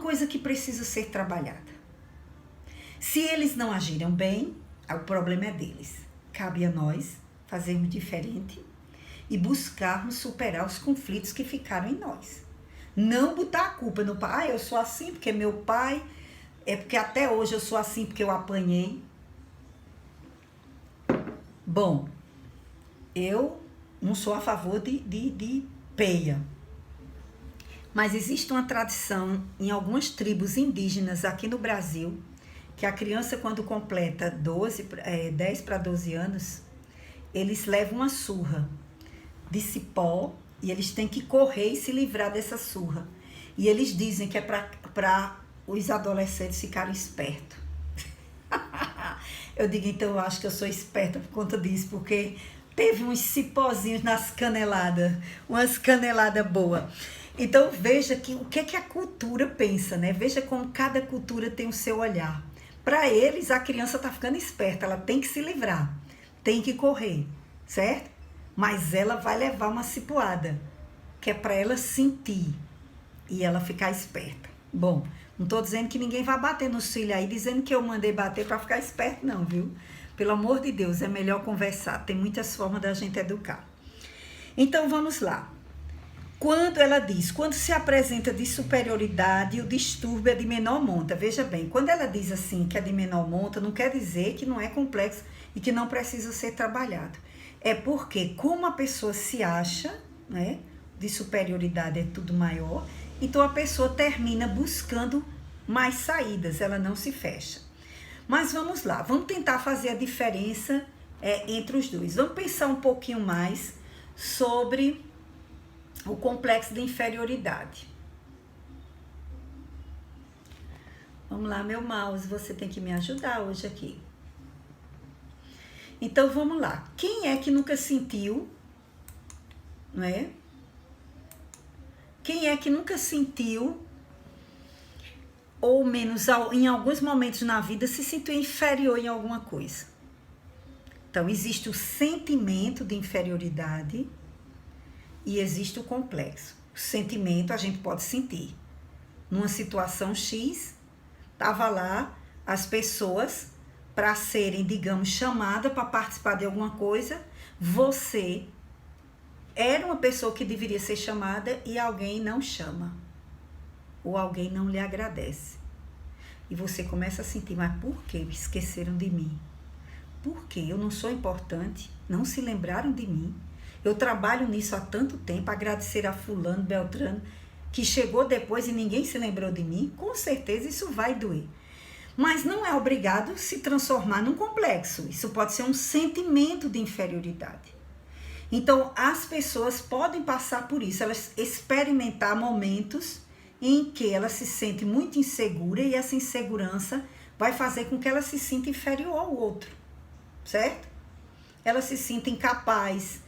coisa que precisa ser trabalhada. Se eles não agiram bem, o problema é deles. Cabe a nós fazermos diferente e buscarmos superar os conflitos que ficaram em nós. Não botar a culpa no pai. Eu sou assim porque meu pai, é porque até hoje eu sou assim porque eu apanhei. Bom, eu não sou a favor de peia. Mas existe uma tradição em algumas tribos indígenas aqui no Brasil, que a criança, quando completa 10 para 12 anos, eles levam uma surra de cipó e eles têm que correr e se livrar dessa surra. E eles dizem que é para os adolescentes ficarem espertos. Eu digo, então eu acho que eu sou esperta por conta disso, porque teve uns cipózinhos nas caneladas, umas caneladas boas. Então veja que o que a cultura pensa, né? Veja como cada cultura tem o seu olhar. Para eles, a criança está ficando esperta, ela tem que se livrar, tem que correr, certo? Mas ela vai levar uma cipuada, que é para ela sentir e ela ficar esperta. Bom, não estou dizendo que ninguém vai bater nos filhos aí, dizendo que eu mandei bater para ficar esperto não, viu? Pelo amor de Deus, é melhor conversar, tem muitas formas da gente educar. Então, vamos lá. Quando ela diz, quando se apresenta de superioridade, o distúrbio é de menor monta. Veja bem, quando ela diz assim que é de menor monta, não quer dizer que não é complexo e que não precisa ser trabalhado. É porque como a pessoa se acha, né, de superioridade é tudo maior, então a pessoa termina buscando mais saídas, ela não se fecha. Mas vamos lá, vamos tentar fazer a diferença entre os dois. Vamos pensar um pouquinho mais sobre o complexo de inferioridade. Vamos lá, meu mouse, você tem que me ajudar hoje aqui. Então, vamos lá. Quem é que nunca sentiu, não é? Quem é que nunca sentiu, ou menos em alguns momentos na vida, se sentiu inferior em alguma coisa? Então, existe o sentimento de inferioridade e existe o complexo. O sentimento a gente pode sentir. Numa situação X, estava lá as pessoas para serem, digamos, chamadas para participar de alguma coisa. Você era uma pessoa que deveria ser chamada e alguém não chama. Ou alguém não lhe agradece. E você começa a sentir, mas por que esqueceram de mim? Por que eu não sou importante? Não se lembraram de mim? Eu trabalho nisso há tanto tempo, agradecer a fulano, beltrano, que chegou depois e ninguém se lembrou de mim. Com certeza isso vai doer. Mas não é obrigado se transformar num complexo. Isso pode ser um sentimento de inferioridade. Então, as pessoas podem passar por isso, elas experimentar momentos em que ela se sente muito insegura e essa insegurança vai fazer com que ela se sinta inferior ao outro, certo? Ela se sinta incapaz,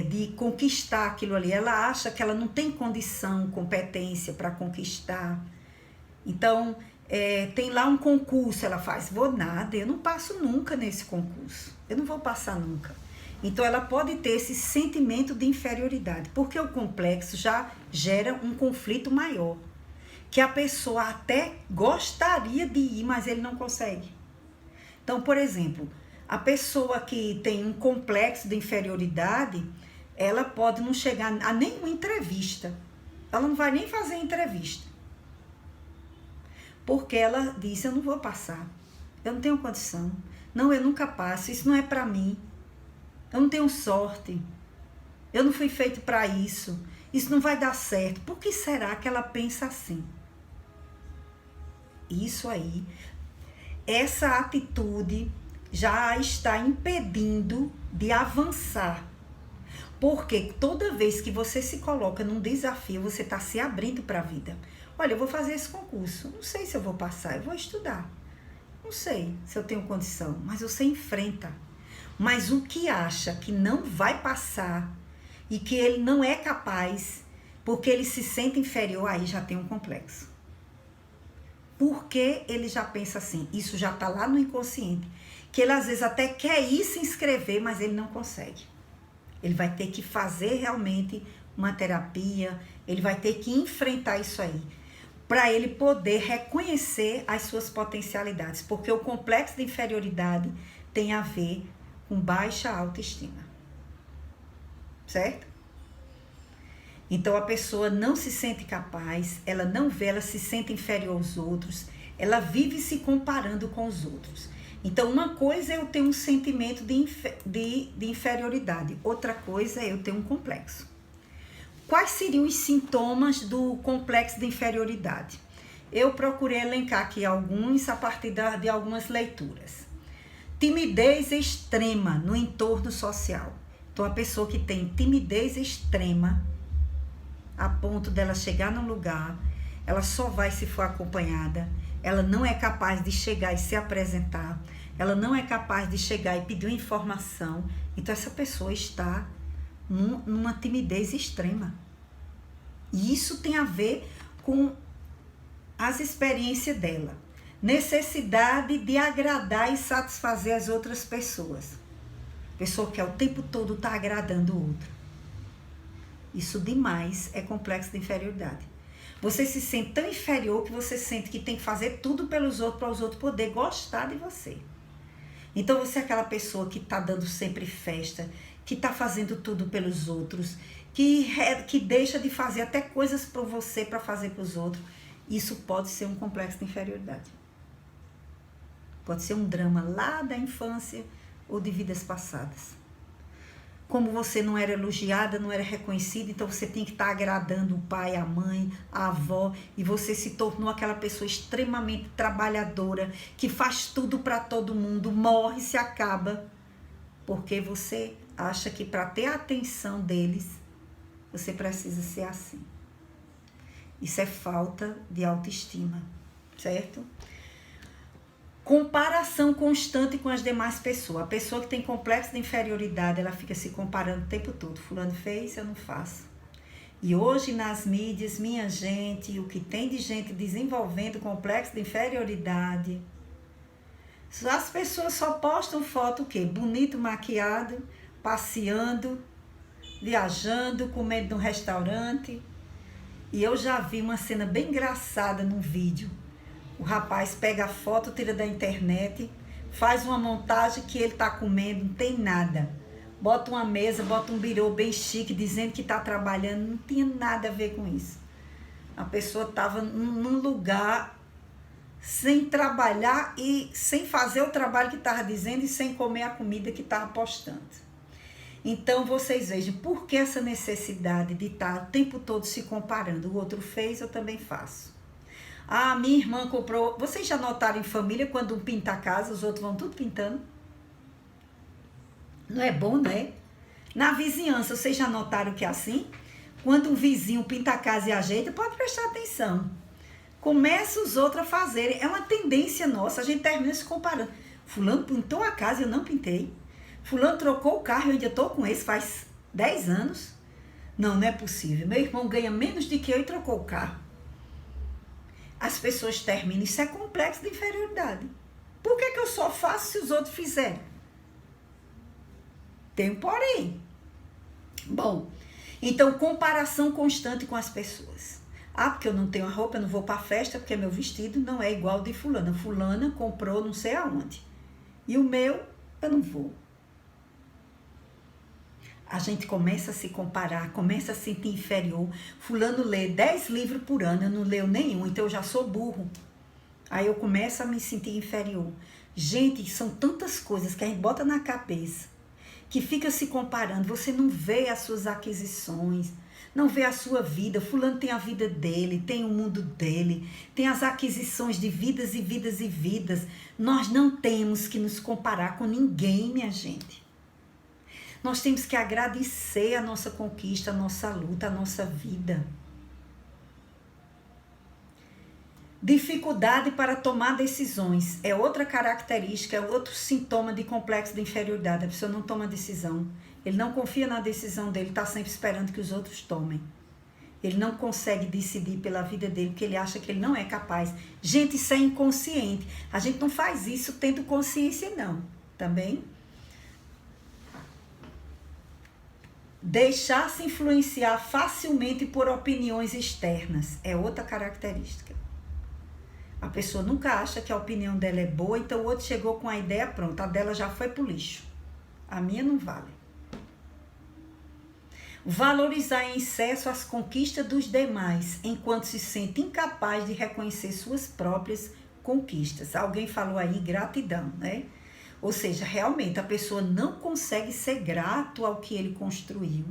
de conquistar aquilo ali. Ela acha que ela não tem condição, competência para conquistar. Então, tem lá um concurso, ela faz, vou nada, eu não passo nunca nesse concurso. Eu não vou passar nunca. Então, ela pode ter esse sentimento de inferioridade, porque o complexo já gera um conflito maior, que a pessoa até gostaria de ir, mas ele não consegue. Então, por exemplo, a pessoa que tem um complexo de inferioridade, ela pode não chegar a nenhuma entrevista. Ela não vai nem fazer entrevista. Porque ela diz, eu não vou passar. Eu não tenho condição. Não, eu nunca passo. Isso não é para mim. Eu não tenho sorte. Eu não fui feito para isso. Isso não vai dar certo. Por que será que ela pensa assim? Isso aí, essa atitude já está impedindo de avançar. Porque toda vez que você se coloca num desafio, você está se abrindo para a vida. Olha, eu vou fazer esse concurso. Não sei se eu vou passar, eu vou estudar. Não sei se eu tenho condição, mas você enfrenta. Mas o que acha que não vai passar e que ele não é capaz, porque ele se sente inferior, aí já tem um complexo. Porque ele já pensa assim, isso já está lá no inconsciente, que ele às vezes até quer ir se inscrever, mas ele não consegue. Ele vai ter que fazer realmente uma terapia, ele vai ter que enfrentar isso aí, para ele poder reconhecer as suas potencialidades, porque o complexo de inferioridade tem a ver com baixa autoestima, certo? Então a pessoa não se sente capaz, ela não vê, ela se sente inferior aos outros, ela vive se comparando com os outros. Então uma coisa é eu ter um sentimento de inferioridade, outra coisa é eu ter um complexo. Quais seriam os sintomas do complexo de inferioridade? Eu procurei elencar aqui alguns a partir de algumas leituras. Timidez extrema no entorno social. Então a pessoa que tem timidez extrema, a ponto dela chegar num lugar, ela só vai se for acompanhada, ela não é capaz de chegar e se apresentar, ela não é capaz de chegar e pedir uma informação, então essa pessoa está numa timidez extrema. E isso tem a ver com as experiências dela. Necessidade de agradar e satisfazer as outras pessoas. Pessoa que o tempo todo está agradando o outro. Isso demais é complexo de inferioridade. Você se sente tão inferior que você sente que tem que fazer tudo pelos outros, para os outros poderem gostar de você. Então você é aquela pessoa que está dando sempre festa, que está fazendo tudo pelos outros, que deixa de fazer até coisas para você, para fazer para os outros. Isso pode ser um complexo de inferioridade. Pode ser um drama lá da infância ou de vidas passadas. Como você não era elogiada, não era reconhecida, então você tem que estar agradando o pai, a mãe, a avó, e você se tornou aquela pessoa extremamente trabalhadora, que faz tudo para todo mundo, morre, se acaba, porque você acha que para ter a atenção deles, você precisa ser assim. Isso é falta de autoestima, certo? Comparação constante com as demais pessoas. A pessoa que tem complexo de inferioridade, ela fica se comparando o tempo todo. Fulano fez, eu não faço. E hoje nas mídias, minha gente, o que tem de gente desenvolvendo complexo de inferioridade, as pessoas só postam foto o quê? Bonito, maquiado, passeando, viajando, comendo num restaurante. E eu já vi uma cena bem engraçada num vídeo. O rapaz pega a foto, tira da internet, faz uma montagem que ele está comendo, não tem nada. Bota uma mesa, bota um birô bem chique, dizendo que está trabalhando, não tinha nada a ver com isso. A pessoa estava num lugar sem trabalhar e sem fazer o trabalho que estava dizendo e sem comer a comida que estava postando. Então, vocês vejam, por que essa necessidade de estar o tempo todo se comparando? O outro fez, eu também faço. Ah, minha irmã comprou... Vocês já notaram em família, quando um pinta a casa, os outros vão tudo pintando? Não é bom, não é? Na vizinhança, vocês já notaram que é assim? Quando um vizinho pinta a casa e ajeita, pode prestar atenção. Começa os outros a fazerem. É uma tendência nossa, a gente termina se comparando. Fulano pintou a casa e eu não pintei. Fulano trocou o carro e eu ainda estou com esse faz 10 anos? Não é possível. Meu irmão ganha menos do que eu e trocou o carro. As pessoas terminam. Isso é complexo de inferioridade. Por que eu só faço se os outros fizerem? Tem um porém. Bom, então comparação constante com as pessoas. Ah, porque eu não tenho a roupa, eu não vou para a festa, porque meu vestido não é igual ao de fulana. Fulana comprou não sei aonde. E o meu, eu não vou. A gente começa a se comparar, começa a se sentir inferior. Fulano lê 10 livros por ano, eu não leio nenhum, então eu já sou burro. Aí eu começo a me sentir inferior. Gente, são tantas coisas que a gente bota na cabeça, que fica se comparando. Você não vê as suas aquisições, não vê a sua vida. Fulano tem a vida dele, tem o mundo dele, tem as aquisições de vidas e vidas e vidas. Nós não temos que nos comparar com ninguém, minha gente. Nós temos que agradecer a nossa conquista, a nossa luta, a nossa vida. Dificuldade para tomar decisões é outra característica, é outro sintoma de complexo de inferioridade. A pessoa não toma decisão. Ele não confia na decisão dele, está sempre esperando que os outros tomem. Ele não consegue decidir pela vida dele, porque ele acha que ele não é capaz. Gente, isso é inconsciente. A gente não faz isso tendo consciência, não. Também. Deixar-se influenciar facilmente por opiniões externas é outra característica. A pessoa nunca acha que a opinião dela é boa, então o outro chegou com a ideia pronta, a dela já foi pro lixo. A minha não vale. Valorizar em excesso as conquistas dos demais, enquanto se sente incapaz de reconhecer suas próprias conquistas. Alguém falou aí gratidão, né? Ou seja, realmente a pessoa não consegue ser grato ao que ele construiu,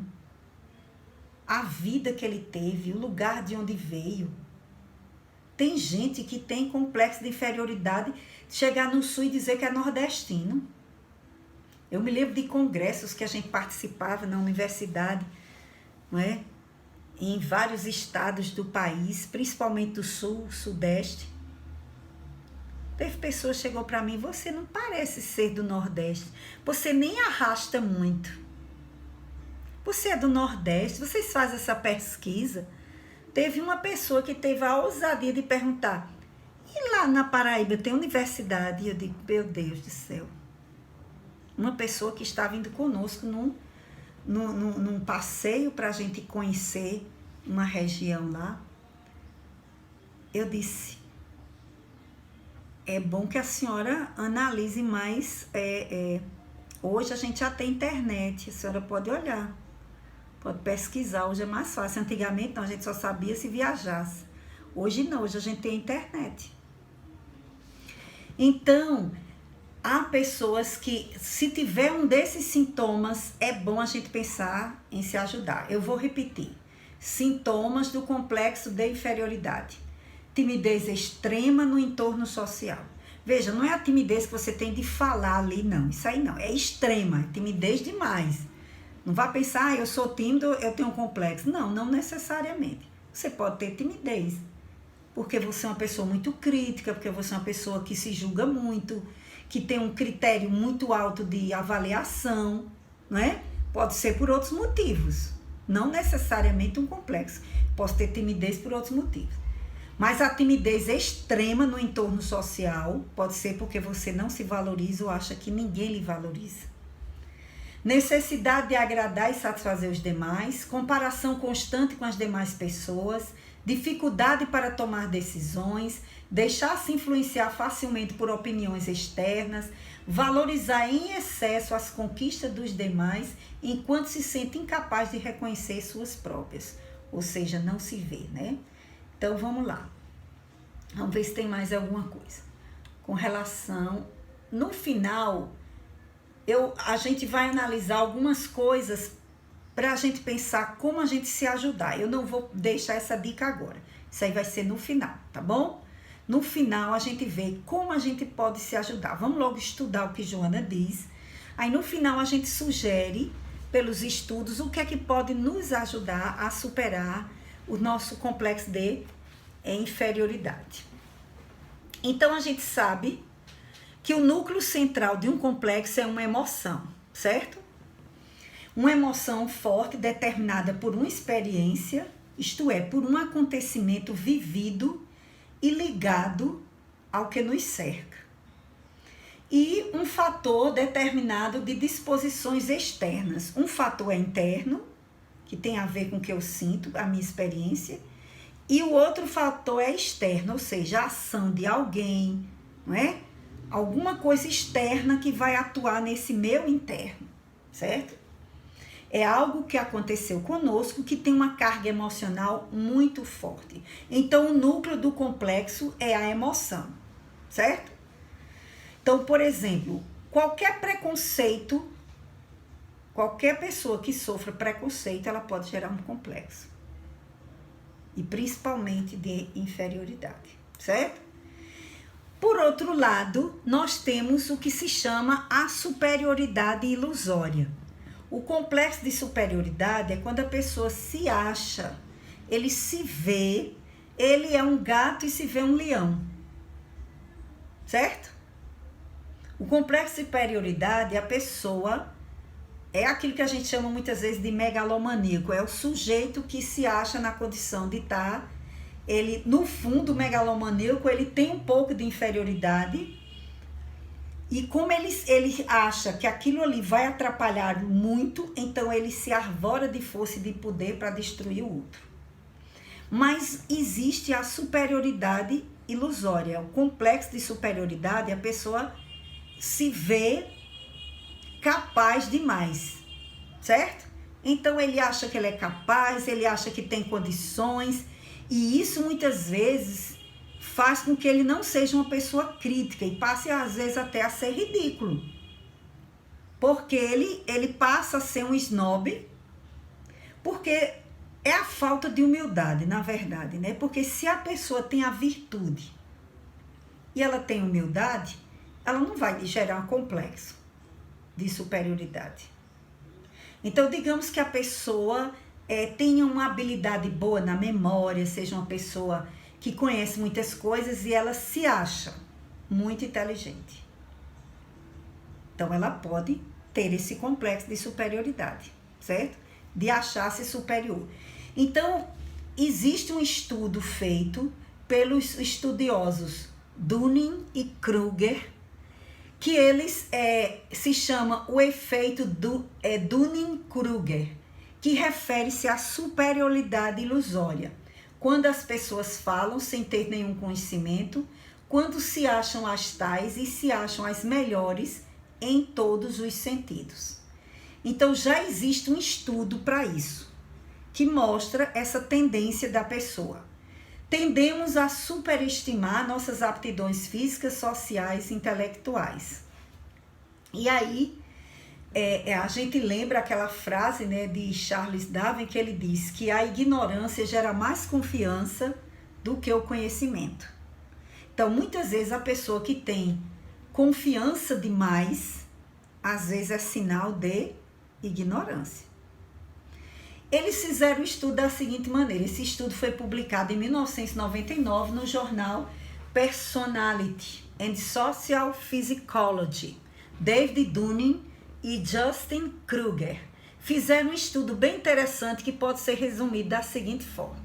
a vida que ele teve, o lugar de onde veio. Tem gente que tem complexo de inferioridade, chegar no sul e dizer que é nordestino. Eu me lembro de congressos que a gente participava na universidade, não é? Em vários estados do país, principalmente do sul, sudeste. Teve pessoa que chegou para mim, você não parece ser do Nordeste, você nem arrasta muito. Você é do Nordeste, vocês fazem essa pesquisa? Teve uma pessoa que teve a ousadia de perguntar, e lá na Paraíba tem universidade? E eu digo, meu Deus do céu. Uma pessoa que estava indo conosco num passeio para a gente conhecer uma região lá. Eu disse, é bom que a senhora analise mais. Hoje a gente já tem internet, a senhora pode olhar, pode pesquisar. Hoje é mais fácil. Antigamente não, a gente só sabia se viajasse. Hoje não, hoje a gente tem internet. Então, há pessoas que, se tiver um desses sintomas, é bom a gente pensar em se ajudar. Eu vou repetir. Sintomas do complexo de inferioridade. Timidez extrema no entorno social. Veja, não é a timidez que você tem de falar ali, não. Isso aí não, é extrema, é timidez demais. Não vá pensar, eu sou tímido, eu tenho um complexo. Não, não necessariamente. Você pode ter timidez, porque você é uma pessoa muito crítica, porque você é uma pessoa que se julga muito, que tem um critério muito alto de avaliação, não é? Pode ser por outros motivos, não necessariamente um complexo. Posso ter timidez por outros motivos. Mas a timidez extrema no entorno social pode ser porque você não se valoriza ou acha que ninguém lhe valoriza. Necessidade de agradar e satisfazer os demais, comparação constante com as demais pessoas, dificuldade para tomar decisões, deixar-se influenciar facilmente por opiniões externas, valorizar em excesso as conquistas dos demais, enquanto se sente incapaz de reconhecer suas próprias. Ou seja, não se vê, né? Então, vamos lá. Vamos ver se tem mais alguma coisa. Com relação... No final, a gente vai analisar algumas coisas para a gente pensar como a gente se ajudar. Eu não vou deixar essa dica agora. Isso aí vai ser no final, tá bom? No final, a gente vê como a gente pode se ajudar. Vamos logo estudar o que Joana diz. Aí, no final, a gente sugere, pelos estudos, o que é que pode nos ajudar a superar o nosso complexo de inferioridade. Então, a gente sabe que o núcleo central de um complexo é uma emoção, certo? Uma emoção forte determinada por uma experiência, isto é, por um acontecimento vivido e ligado ao que nos cerca. E um fator determinado de disposições externas. Um fator é interno, que tem a ver com o que eu sinto, a minha experiência, e o outro fator é externo, ou seja, a ação de alguém, não é? Alguma coisa externa que vai atuar nesse meu interno, certo? É algo que aconteceu conosco que tem uma carga emocional muito forte. Então, o núcleo do complexo é a emoção, certo? Então, por exemplo, qualquer preconceito, qualquer pessoa que sofra preconceito, ela pode gerar um complexo. E principalmente de inferioridade, certo? Por outro lado, nós temos o que se chama a superioridade ilusória. O complexo de superioridade é quando a pessoa se acha, ele se vê, ele é um gato e se vê um leão, certo? O complexo de superioridade, a pessoa é aquilo que a gente chama muitas vezes de megalomaníaco, é o sujeito que se acha na condição de estar, ele, no fundo, o megalomaníaco, ele tem um pouco de inferioridade, e como ele acha que aquilo ali vai atrapalhar muito, então ele se arvora de força e de poder para destruir o outro. Mas existe a superioridade ilusória, o complexo de superioridade, a pessoa se vê capaz demais, certo? Então ele acha que ele é capaz, ele acha que tem condições, e isso muitas vezes faz com que ele não seja uma pessoa crítica e passe às vezes até a ser ridículo. Porque ele passa a ser um snob, porque é a falta de humildade, na verdade, né? Porque se a pessoa tem a virtude e ela tem humildade, ela não vai gerar um complexo de superioridade. Então, digamos que a pessoa tenha uma habilidade boa na memória, seja uma pessoa que conhece muitas coisas e ela se acha muito inteligente. Então, ela pode ter esse complexo de superioridade, certo? De achar-se superior. Então, existe um estudo feito pelos estudiosos Dunning e Kruger, que eles se chama o efeito Dunning-Kruger, que refere-se à superioridade ilusória. Quando as pessoas falam sem ter nenhum conhecimento, quando se acham as tais e se acham as melhores em todos os sentidos. Então já existe um estudo para isso, que mostra essa tendência da pessoa. Tendemos a superestimar nossas aptidões físicas, sociais e intelectuais. E aí, a gente lembra aquela frase, né, de Charles Darwin, que ele diz que a ignorância gera mais confiança do que o conhecimento. Então, muitas vezes a pessoa que tem confiança demais, às vezes é sinal de ignorância. Eles fizeram um estudo da seguinte maneira. Esse estudo foi publicado em 1999 no jornal Personality and Social Physiology. David Dunning e Justin Kruger fizeram um estudo bem interessante que pode ser resumido da seguinte forma.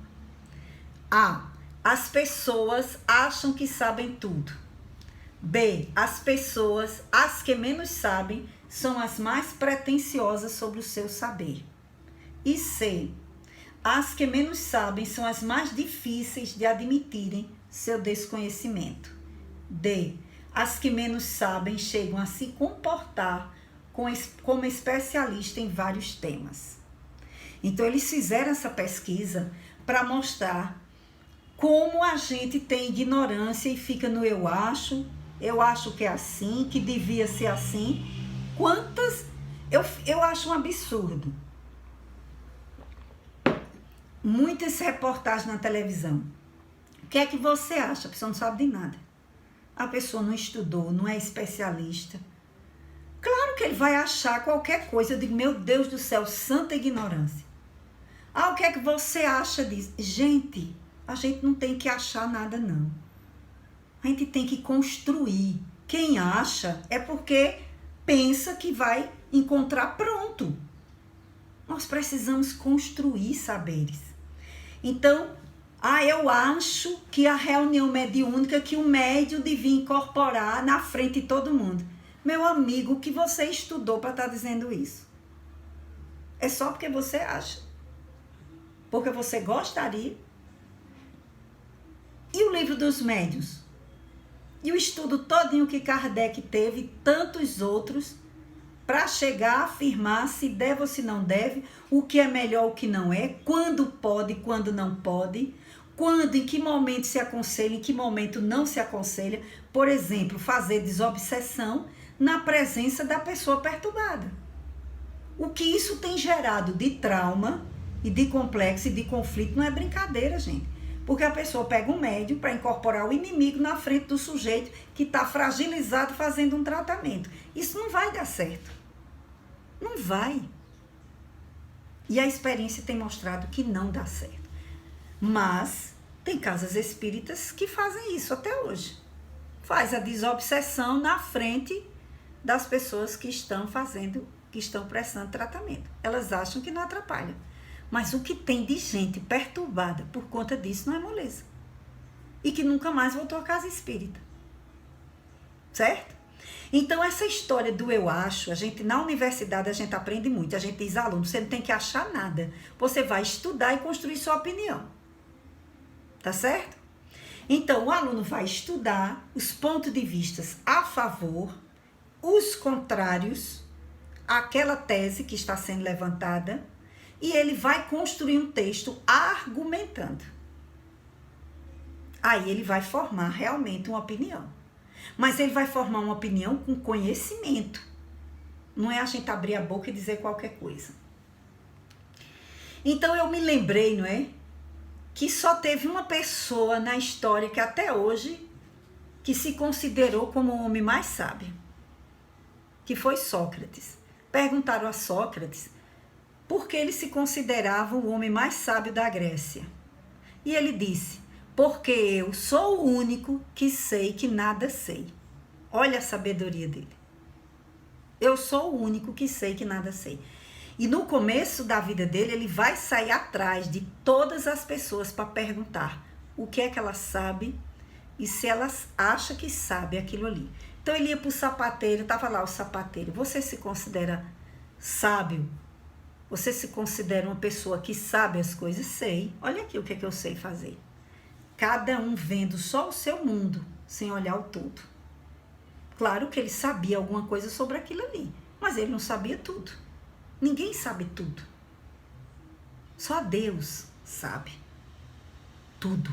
A. As pessoas acham que sabem tudo. B. As pessoas, as que menos sabem, são as mais pretensiosas sobre o seu saber. E C. As que menos sabem são as mais difíceis de admitirem seu desconhecimento. D. As que menos sabem chegam a se comportar como especialista em vários temas. Então, eles fizeram essa pesquisa para mostrar como a gente tem ignorância e fica no eu acho que é assim, que devia ser assim. Eu acho um absurdo. Muitas reportagens na televisão. O que é que você acha? A pessoa não sabe de nada. A pessoa não estudou, não é especialista. Claro que ele vai achar qualquer coisa. Eu digo, meu Deus do céu, santa ignorância. O que é que você acha disso? Gente, a gente não tem que achar nada, não. A gente tem que construir. Quem acha é porque pensa que vai encontrar pronto. Nós precisamos construir saberes. Então, eu acho que a reunião mediúnica, que o médium devia incorporar na frente de todo mundo. Meu amigo, o que você estudou para estar dizendo isso? É só porque você acha. Porque você gostaria. E o livro dos médiuns? E o estudo todinho que Kardec teve, e tantos outros, para chegar a afirmar se deve ou se não deve, o que é melhor, o que não é, quando pode, quando não pode, quando, em que momento se aconselha, em que momento não se aconselha. Por exemplo, fazer desobsessão na presença da pessoa perturbada. O que isso tem gerado de trauma e de complexo e de conflito não é brincadeira, gente. Porque a pessoa pega um médium para incorporar o inimigo na frente do sujeito que está fragilizado fazendo um tratamento. Isso não vai dar certo. Não vai. E a experiência tem mostrado que não dá certo. Mas tem casas espíritas que fazem isso até hoje. Faz a desobsessão na frente das pessoas que estão prestando tratamento. Elas acham que não atrapalha. Mas o que tem de gente perturbada por conta disso não é moleza. E que nunca mais voltou à casa espírita. Certo? Então, essa história do eu acho, na universidade a gente aprende muito. A gente diz, aluno, você não tem que achar nada. Você vai estudar e construir sua opinião. Tá certo? Então, o aluno vai estudar os pontos de vista a favor, os contrários, àquela tese que está sendo levantada, e ele vai construir um texto argumentando. Aí ele vai formar realmente uma opinião. Mas ele vai formar uma opinião com conhecimento. Não é a gente abrir a boca e dizer qualquer coisa. Então eu me lembrei, não é? Que só teve uma pessoa na história que até hoje que se considerou como o homem mais sábio. Que foi Sócrates. Perguntaram a Sócrates por que ele se considerava o homem mais sábio da Grécia. E ele disse: porque eu sou o único que sei que nada sei. Olha a sabedoria dele. Eu sou o único que sei que nada sei. E no começo da vida dele, ele vai sair atrás de todas as pessoas para perguntar o que é que elas sabem e se elas acham que sabem aquilo ali. Então ele ia para o sapateiro, estava lá o sapateiro. Você se considera sábio? Você se considera uma pessoa que sabe as coisas? Sei. Olha aqui o que é que eu sei fazer. Cada um vendo só o seu mundo, sem olhar o todo. Claro que ele sabia alguma coisa sobre aquilo ali, mas ele não sabia tudo. Ninguém sabe tudo. Só Deus sabe tudo.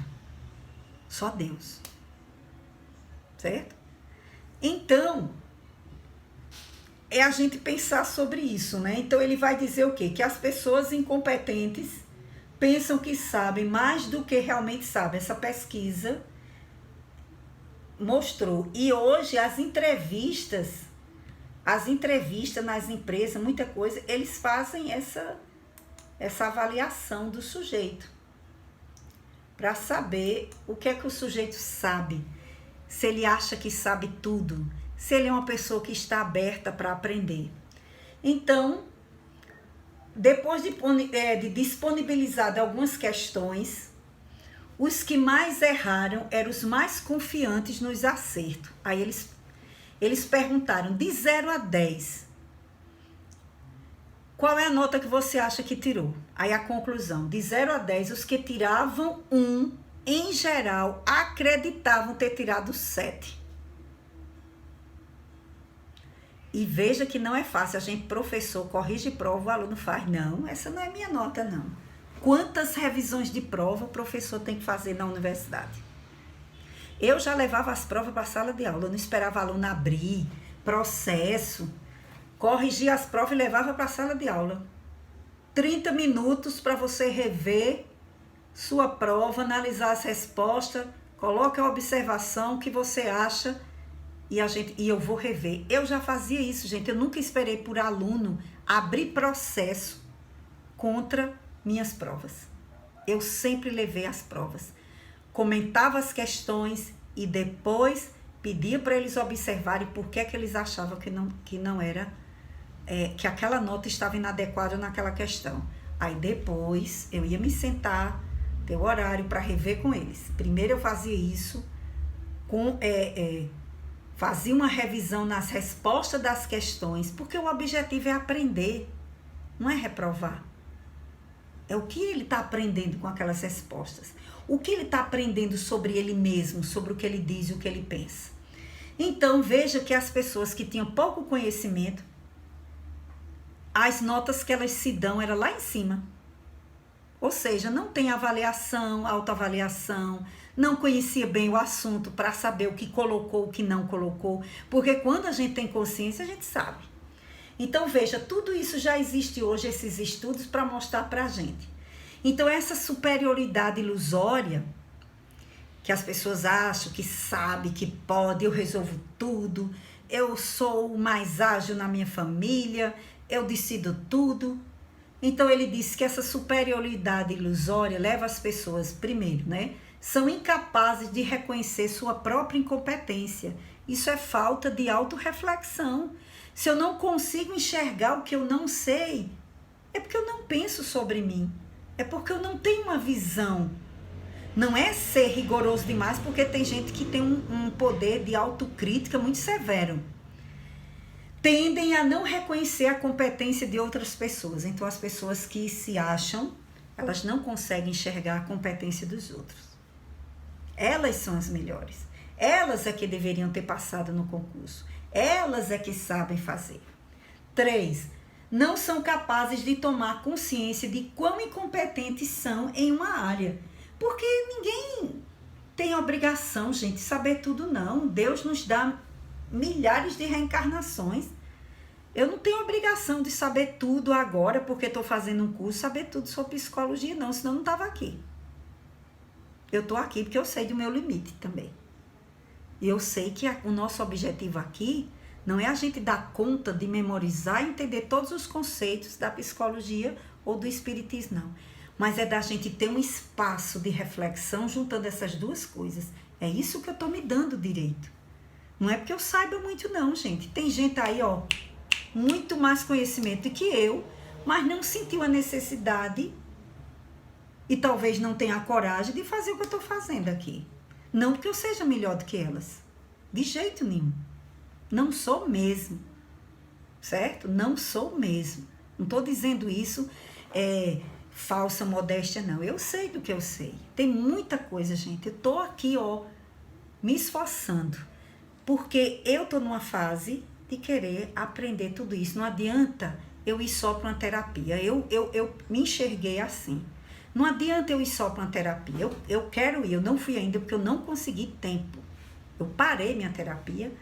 Só Deus. Certo? Então, é a gente pensar sobre isso, né? Então ele vai dizer o quê? Que as pessoas incompetentes pensam que sabem mais do que realmente sabem. Essa pesquisa mostrou. E hoje as entrevistas nas empresas, muita coisa, eles fazem essa avaliação do sujeito. Para saber o que é que o sujeito sabe. Se ele acha que sabe tudo. Se ele é uma pessoa que está aberta para aprender. Então, depois de disponibilizar algumas questões, os que mais erraram eram os mais confiantes nos acertos. Aí eles perguntaram, de 0 a 10, qual é a nota que você acha que tirou? Aí a conclusão, de 0 a 10, os que tiravam 1, em geral, acreditavam ter tirado 7. E veja que não é fácil. A gente, professor, corrige prova, o aluno faz. Não, essa não é minha nota, não. Quantas revisões de prova o professor tem que fazer na universidade? Eu já levava as provas para a sala de aula. Eu não esperava o aluno abrir, processo, corrigir as provas e levava para a sala de aula. 30 minutos para você rever sua prova, analisar as respostas, coloca a observação que você acha e eu vou rever. Eu já fazia isso, gente. Eu nunca esperei por aluno abrir processo contra minhas provas. Eu sempre levei as provas. Comentava as questões e depois pedia para eles observarem por que eles achavam que não era que aquela nota estava inadequada naquela questão. Aí depois eu ia me sentar, ter o horário para rever com eles. Primeiro eu fazia isso, fazia uma revisão nas respostas das questões, porque o objetivo é aprender, não é reprovar. É o que ele está aprendendo com aquelas respostas. O que ele está aprendendo sobre ele mesmo, sobre o que ele diz e o que ele pensa. Então, veja que as pessoas que tinham pouco conhecimento, as notas que elas se dão era lá em cima. Ou seja, não tem avaliação, autoavaliação, não conhecia bem o assunto para saber o que colocou, o que não colocou. Porque quando a gente tem consciência, a gente sabe. Então, veja, tudo isso já existe hoje, esses estudos, para mostrar para a gente. Então, essa superioridade ilusória, que as pessoas acham que sabe, que pode, eu resolvo tudo, eu sou o mais ágil na minha família, eu decido tudo. Então, ele disse que essa superioridade ilusória leva as pessoas, primeiro, né, são incapazes de reconhecer sua própria incompetência. Isso é falta de autorreflexão. Se eu não consigo enxergar o que eu não sei, é porque eu não penso sobre mim. É porque eu não tenho uma visão. Não é ser rigoroso demais, porque tem gente que tem um poder de autocrítica muito severo. Tendem a não reconhecer a competência de outras pessoas. Então, as pessoas que se acham, elas não conseguem enxergar a competência dos outros. Elas são as melhores. Elas é que deveriam ter passado no concurso. Elas é que sabem fazer. 3. Não são capazes de tomar consciência de quão incompetentes são em uma área. Porque ninguém tem obrigação, gente, de saber tudo, não. Deus nos dá milhares de reencarnações. Eu não tenho obrigação de saber tudo agora, porque estou fazendo um curso, saber tudo sobre psicologia, não, senão eu não estava aqui. Eu estou aqui porque eu sei do meu limite também. E eu sei que o nosso objetivo aqui não é a gente dar conta de memorizar e entender todos os conceitos da psicologia ou do espiritismo, não. Mas é da gente ter um espaço de reflexão juntando essas duas coisas. É isso que eu estou me dando direito. Não é porque eu saiba muito, não, gente. Tem gente aí, ó, muito mais conhecimento que eu, mas não sentiu a necessidade e talvez não tenha a coragem de fazer o que eu estou fazendo aqui. Não porque eu seja melhor do que elas. De jeito nenhum. Não sou mesmo. Certo? Não sou mesmo. Não estou dizendo isso falsa modéstia, não. Eu sei do que eu sei. Tem muita coisa, gente. Eu estou aqui, ó, me esforçando. Porque eu estou numa fase de querer aprender tudo isso. Não adianta eu ir só para uma terapia. Eu me enxerguei assim. Não adianta eu ir só para uma terapia. Eu quero ir. Eu não fui ainda porque eu não consegui tempo. Eu parei minha terapia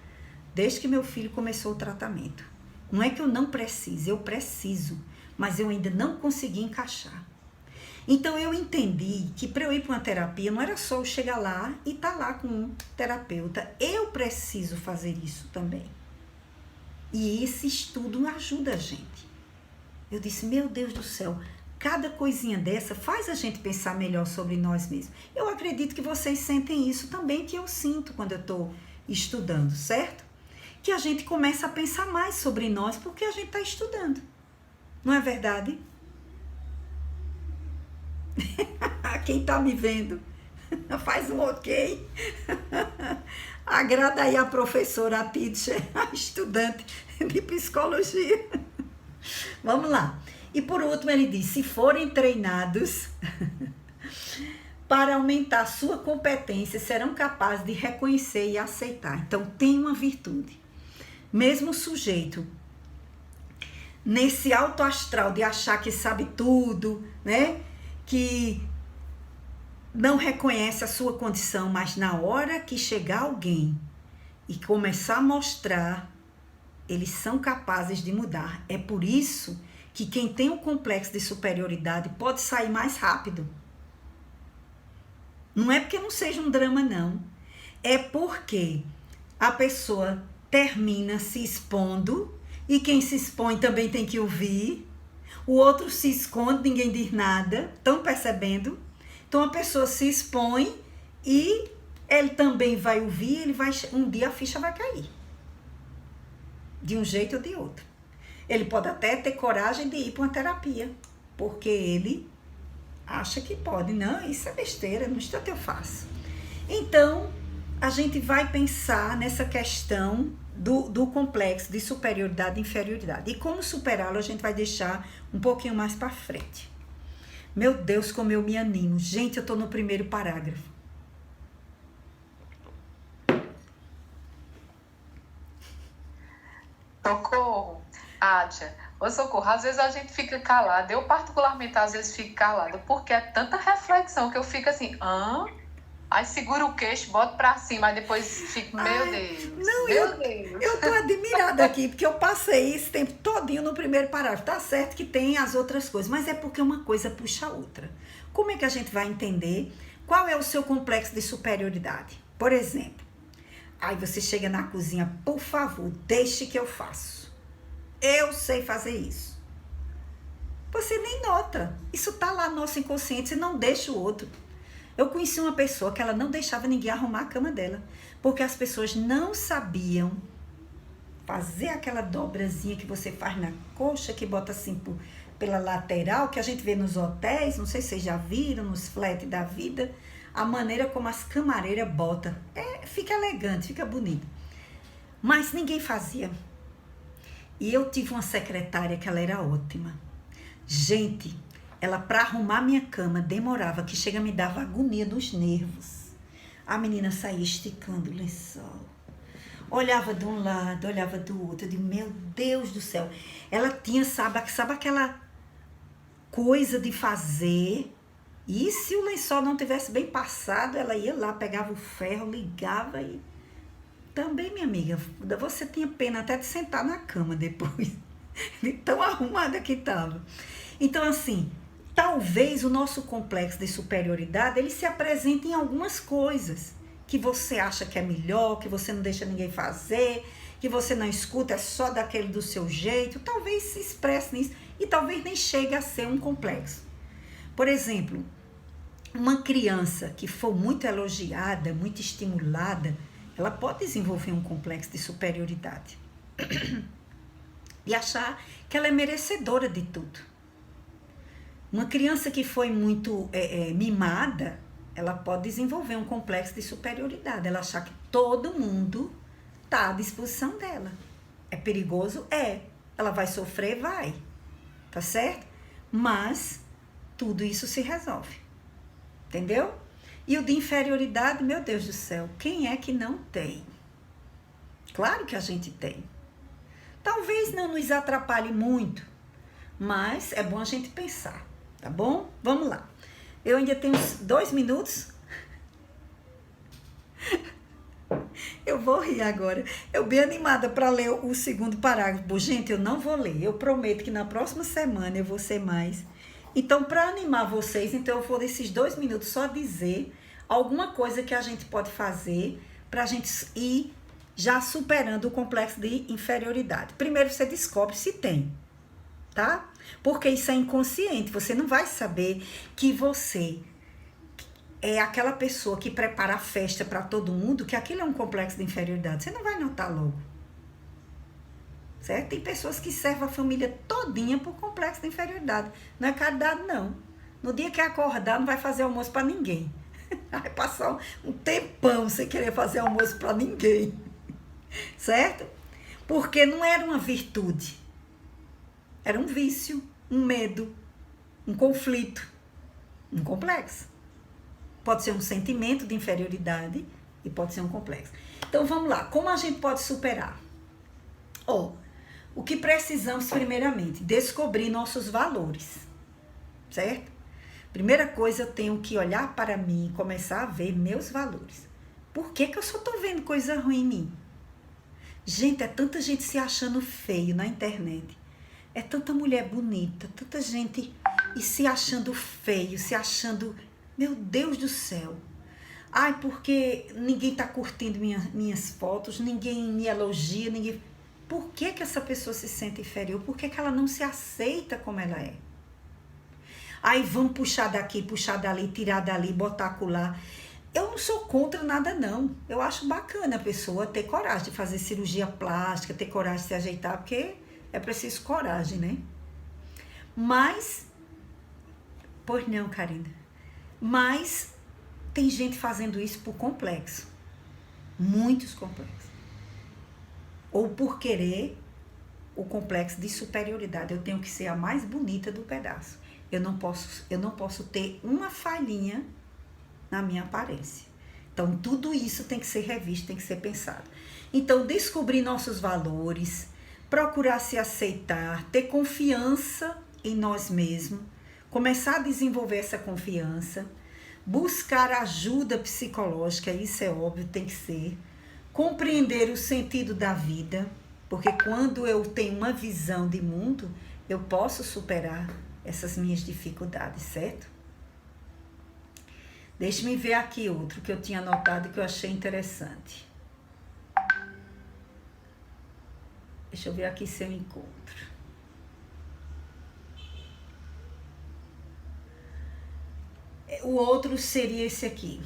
desde que meu filho começou o tratamento. Não é que eu não precise, eu preciso. Mas eu ainda não consegui encaixar. Então eu entendi que para eu ir para uma terapia não era só eu chegar lá e estar lá com um terapeuta. Eu preciso fazer isso também. E esse estudo ajuda a gente. Eu disse, meu Deus do céu, cada coisinha dessa faz a gente pensar melhor sobre nós mesmos. Eu acredito que vocês sentem isso também, que eu sinto quando eu estou estudando, certo? Que a gente começa a pensar mais sobre nós porque a gente está estudando. Não é verdade? Quem está me vendo, faz um ok. Agrada aí a professora, a teacher, a estudante de psicologia. Vamos lá. E por último ele diz, se forem treinados para aumentar sua competência, serão capazes de reconhecer e aceitar. Então tem uma virtude. Mesmo o sujeito nesse alto astral de achar que sabe tudo, né? Que não reconhece a sua condição, mas na hora que chegar alguém e começar a mostrar, eles são capazes de mudar. É por isso que quem tem um complexo de superioridade pode sair mais rápido. Não é porque não seja um drama, não. É porque a pessoa termina se expondo e quem se expõe também tem que ouvir. O outro se esconde, ninguém diz nada. Estão percebendo? Então a pessoa se expõe e ele também vai ouvir, um dia a ficha vai cair. De um jeito ou de outro. Ele pode até ter coragem de ir para uma terapia, porque ele acha que pode. Não, isso é besteira, no instante eu faço. Então, a gente vai pensar nessa questão do complexo de superioridade e inferioridade. E como superá-lo, a gente vai deixar um pouquinho mais para frente. Meu Deus, como eu me animo. Gente, eu estou no primeiro parágrafo. Socorro, Ádia. Ô, Socorro, às vezes a gente fica calada. Eu, particularmente, às vezes fico calada, porque é tanta reflexão que eu fico assim, Aí seguro o queixo, boto pra cima, aí depois fico, meu Deus, não, meu Deus. Eu tô admirada aqui, porque eu passei esse tempo todinho no primeiro parágrafo. Tá certo que tem as outras coisas, mas é porque uma coisa puxa a outra. Como é que a gente vai entender qual é o seu complexo de superioridade? Por exemplo, aí você chega na cozinha, por favor, deixe que eu faço. Eu sei fazer isso. Você nem nota. Isso tá lá no nosso inconsciente, você não deixa o outro. Eu conheci uma pessoa que ela não deixava ninguém arrumar a cama dela, porque as pessoas não sabiam fazer aquela dobrazinha que você faz na coxa, que bota assim pela lateral, que a gente vê nos hotéis, não sei se vocês já viram, nos flats da vida, a maneira como as camareiras botam. Fica elegante, fica bonito. Mas ninguém fazia. E eu tive uma secretária que ela era ótima. Gente, ela, para arrumar minha cama, demorava, que chega, me dava agonia nos nervos. A menina saía esticando o lençol. Olhava de um lado, olhava do outro. Eu digo, meu Deus do céu. Ela tinha, sabe aquela coisa de fazer. E se o lençol não tivesse bem passado, ela ia lá, pegava o ferro, ligava e... Também, minha amiga, você tinha pena até de sentar na cama depois. De tão arrumada que estava. Então, assim... Talvez o nosso complexo de superioridade, ele se apresente em algumas coisas que você acha que é melhor, que você não deixa ninguém fazer, que você não escuta, é só daquele do seu jeito. Talvez se expresse nisso e talvez nem chegue a ser um complexo. Por exemplo, uma criança que for muito elogiada, muito estimulada, ela pode desenvolver um complexo de superioridade e achar que ela é merecedora de tudo. Uma criança que foi muito mimada, ela pode desenvolver um complexo de superioridade. Ela achar que todo mundo está à disposição dela. É perigoso? É. Ela vai sofrer? Vai. Tá certo? Mas tudo isso se resolve. Entendeu? E o de inferioridade, meu Deus do céu, quem é que não tem? Claro que a gente tem. Talvez não nos atrapalhe muito, mas é bom a gente pensar. Tá bom? Vamos lá. Eu ainda tenho 2 minutos. Eu vou rir agora. Eu bem animada para ler o segundo parágrafo. Gente, eu não vou ler. Eu prometo que na próxima semana eu vou ser mais. Então, para animar vocês, então eu vou nesses 2 minutos só dizer alguma coisa que a gente pode fazer para a gente ir já superando o complexo de inferioridade. Primeiro, você descobre se tem. Tá? Porque isso é inconsciente, você não vai saber que você é aquela pessoa que prepara a festa para todo mundo, que aquilo é um complexo de inferioridade. Você não vai notar logo. Certo? Tem pessoas que servem a família todinha por complexo de inferioridade. Não é caridade, não. No dia que acordar, não vai fazer almoço para ninguém. Vai passar um tempão sem querer fazer almoço para ninguém. Certo? Porque não era uma virtude. Era um vício, um medo, um conflito, um complexo. Pode ser um sentimento de inferioridade e pode ser um complexo. Então, vamos lá. Como a gente pode superar? O que precisamos, primeiramente, descobrir nossos valores, certo? Primeira coisa, eu tenho que olhar para mim e começar a ver meus valores. Por que eu só estou vendo coisa ruim em mim? Gente, é tanta gente se achando feio na internet. É tanta mulher bonita, tanta gente e se achando feio, se achando... Meu Deus do céu. Ai, porque ninguém está curtindo minhas fotos, ninguém me elogia, ninguém... Por que essa pessoa se sente inferior? Por que ela não se aceita como ela é? Aí vamos puxar daqui, puxar dali, tirar dali, botar acolá. Eu não sou contra nada, não. Eu acho bacana a pessoa ter coragem de fazer cirurgia plástica, ter coragem de se ajeitar, porque... É preciso coragem, né? Mas, pois não, Karina. Mas tem gente fazendo isso por complexo. Muitos complexos. Ou por querer o complexo de superioridade. Eu tenho que ser a mais bonita do pedaço. Eu não posso ter uma falhinha na minha aparência. Então, tudo isso tem que ser revisto, tem que ser pensado. Então, descobrir nossos valores, procurar se aceitar, ter confiança em nós mesmos, começar a desenvolver essa confiança, buscar ajuda psicológica, isso é óbvio, tem que ser, compreender o sentido da vida, porque quando eu tenho uma visão de mundo, eu posso superar essas minhas dificuldades, certo? Deixe-me ver aqui outro que eu tinha anotado que eu achei interessante. Deixa eu ver aqui se eu encontro. O outro seria esse aqui.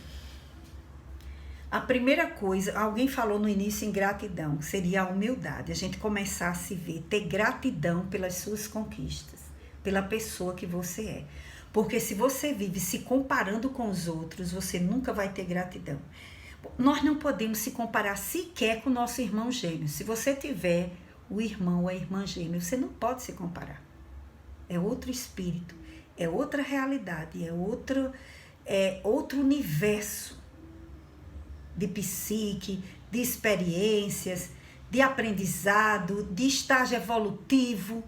A primeira coisa, alguém falou no início em gratidão, seria a humildade. A gente começar a se ver, ter gratidão pelas suas conquistas, pela pessoa que você é. Porque se você vive se comparando com os outros, você nunca vai ter gratidão. Nós não podemos se comparar sequer com o nosso irmão gêmeo. Se você tiver o irmão ou a irmã gêmea, você não pode se comparar. É outro espírito, é outra realidade, é outro universo de psique, de experiências, de aprendizado, de estágio evolutivo.